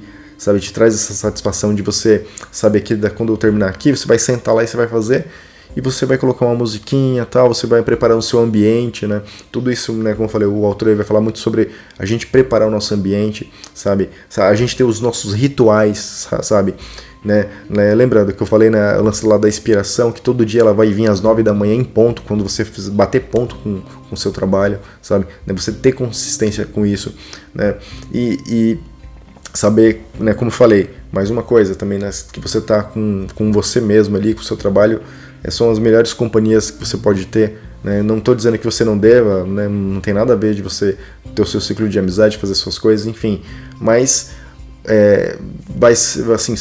traz essa satisfação de você saber que quando eu terminar aqui, você vai sentar lá e você vai fazer, e você vai colocar uma musiquinha, tal, você vai preparar o seu ambiente, né? Tudo isso, né, como eu falei, o autor vai falar muito sobre a gente preparar o nosso ambiente, sabe? A gente ter os nossos rituais, sabe? Né? Lembrando que eu falei, né, o lance lá da inspiração, que todo dia ela vai vir às 9 da manhã em ponto, quando você bater ponto com o seu trabalho, sabe? Você ter consistência com isso, né? E saber, né, como eu falei, mais uma coisa também, né, que você tá com você mesmo ali, com o seu trabalho, são as melhores companhias que você pode ter, né? Não estou dizendo que você não deva, né? Não tem nada a ver de você ter o seu ciclo de amizade, fazer suas coisas, enfim, mas assim,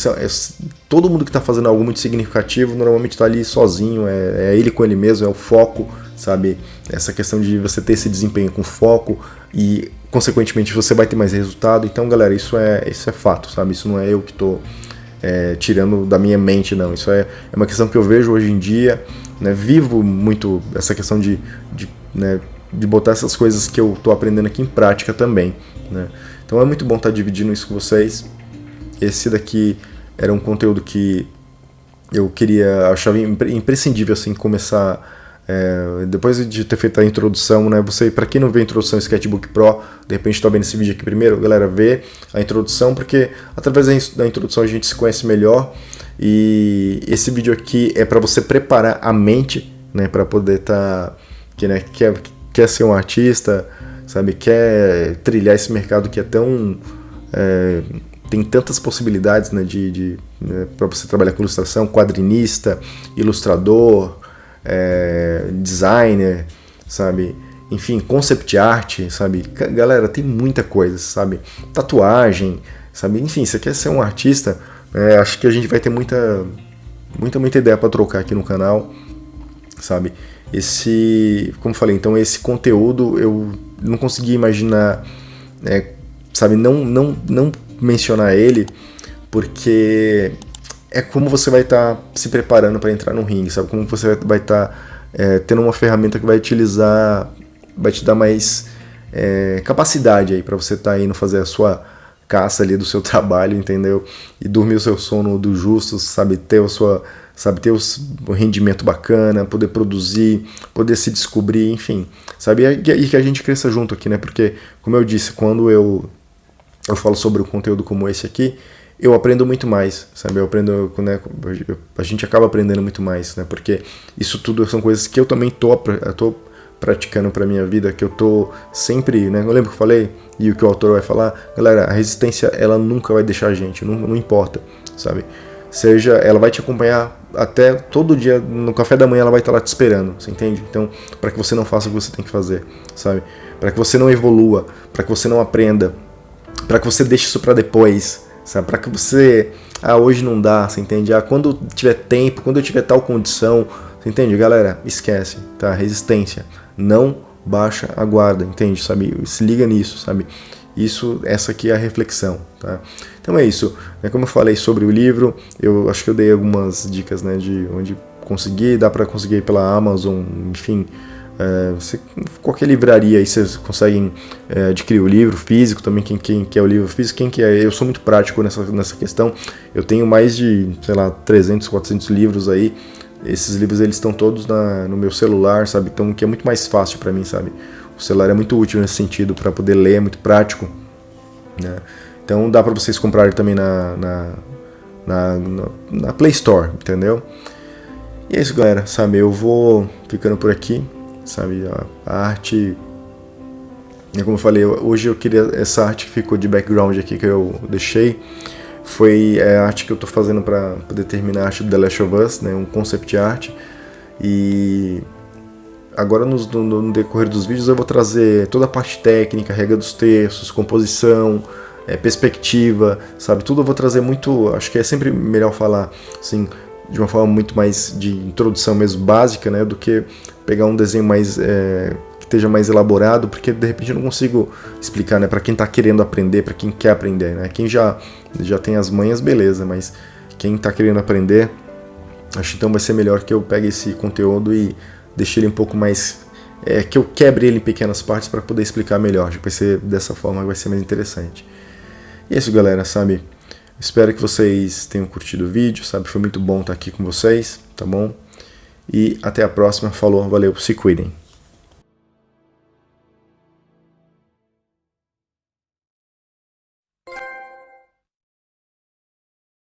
todo mundo que está fazendo algo muito significativo normalmente está ali sozinho, é ele com ele mesmo, é o foco, sabe? Essa questão de você ter esse desempenho com foco e, consequentemente, você vai ter mais resultado. Então, galera, isso é fato, sabe? Isso não é eu que estou tirando da minha mente, não. Isso é uma questão que eu vejo hoje em dia, né? Vivo muito essa questão de botar essas coisas que eu estou aprendendo aqui em prática também, né? Então é muito bom estar dividindo isso com vocês. Esse daqui era um conteúdo que eu achava imprescindível assim, começar. Depois de ter feito a introdução, né, para quem não vê a introdução Sketchbook Pro, de repente está vendo esse vídeo aqui primeiro, galera, vê a introdução, porque através da introdução a gente se conhece melhor, e esse vídeo aqui é para você preparar a mente, né, para poder quer ser um artista, sabe, quer trilhar esse mercado que é tão tem tantas possibilidades, né, para você trabalhar com ilustração, quadrinista, ilustrador, designer, sabe, enfim, concept art, sabe, galera, tem muita coisa, sabe, tatuagem, sabe, enfim, você quer ser um artista, acho que a gente vai ter muita ideia para trocar aqui no canal, sabe, como falei, então esse conteúdo eu não consegui imaginar, sabe, não mencionar ele, porque é como você vai estar se preparando para entrar no ringue, sabe? Como você vai estar tendo uma ferramenta que vai te dar mais capacidade aí para você estar indo fazer a sua caça ali do seu trabalho, entendeu? E dormir o seu sono do justo, sabe? Ter o rendimento bacana, poder produzir, poder se descobrir, enfim, sabe? E que a gente cresça junto aqui, né? Porque, como eu disse, quando eu falo sobre um conteúdo como esse aqui, eu aprendo muito mais, sabe? Né, a gente acaba aprendendo muito mais, né? Porque isso tudo são coisas que eu também tô praticando para minha vida, que eu tô sempre, né? Eu lembro que eu falei, e o que o autor vai falar, galera, a resistência, ela nunca vai deixar a gente, não importa, sabe? Ela vai te acompanhar até todo dia, no café da manhã ela vai estar lá te esperando, você entende? Então, para que você não faça o que você tem que fazer, sabe? Para que você não evolua, para que você não aprenda, para que você deixe isso para depois, sabe? Para que você, hoje não dá, você entende? Quando tiver tempo, quando eu tiver tal condição, você entende? Galera, esquece, tá? Resistência, não baixa a guarda, entende? Sabe? Se liga nisso, sabe? Essa aqui é a reflexão, tá? Então é isso, como eu falei sobre o livro, eu acho que eu dei algumas dicas, né, de onde conseguir, dá para conseguir pela Amazon, enfim, qualquer livraria aí vocês conseguem adquirir o livro físico também, quem quer o livro físico, quem quer, eu sou muito prático nessa questão, eu tenho mais de, sei lá, 300, 400 livros aí, esses livros eles estão todos no meu celular, sabe, então que é muito mais fácil para mim, sabe, o celular é muito útil nesse sentido, para poder ler, é muito prático, né, então dá para vocês comprarem também na Play Store, entendeu, e é isso, galera, sabe, eu vou ficando por aqui, sabe, a arte, como eu falei, hoje eu queria essa arte que ficou de background aqui que eu deixei, foi a arte que eu estou fazendo para poder terminar a arte do The Last of Us, né, um concept art. E agora no decorrer dos vídeos eu vou trazer toda a parte técnica, regra dos terços, composição, perspectiva, sabe? Tudo eu vou trazer muito, acho que é sempre melhor falar assim, de uma forma muito mais de introdução mesmo básica, né, do que pegar um desenho mais que esteja mais elaborado, porque de repente eu não consigo explicar, né, para quem está querendo aprender, para quem quer aprender, né? Quem já tem as manhas, beleza, mas quem está querendo aprender, acho que então vai ser melhor que eu pegue esse conteúdo e deixe ele um pouco mais que eu quebre ele em pequenas partes para poder explicar melhor. Acho que vai ser dessa forma que vai ser mais interessante. E é isso, galera, sabe? Espero que vocês tenham curtido o vídeo, sabe? Foi muito bom estar aqui com vocês, tá bom? E até a próxima. Falou, valeu, se cuidem.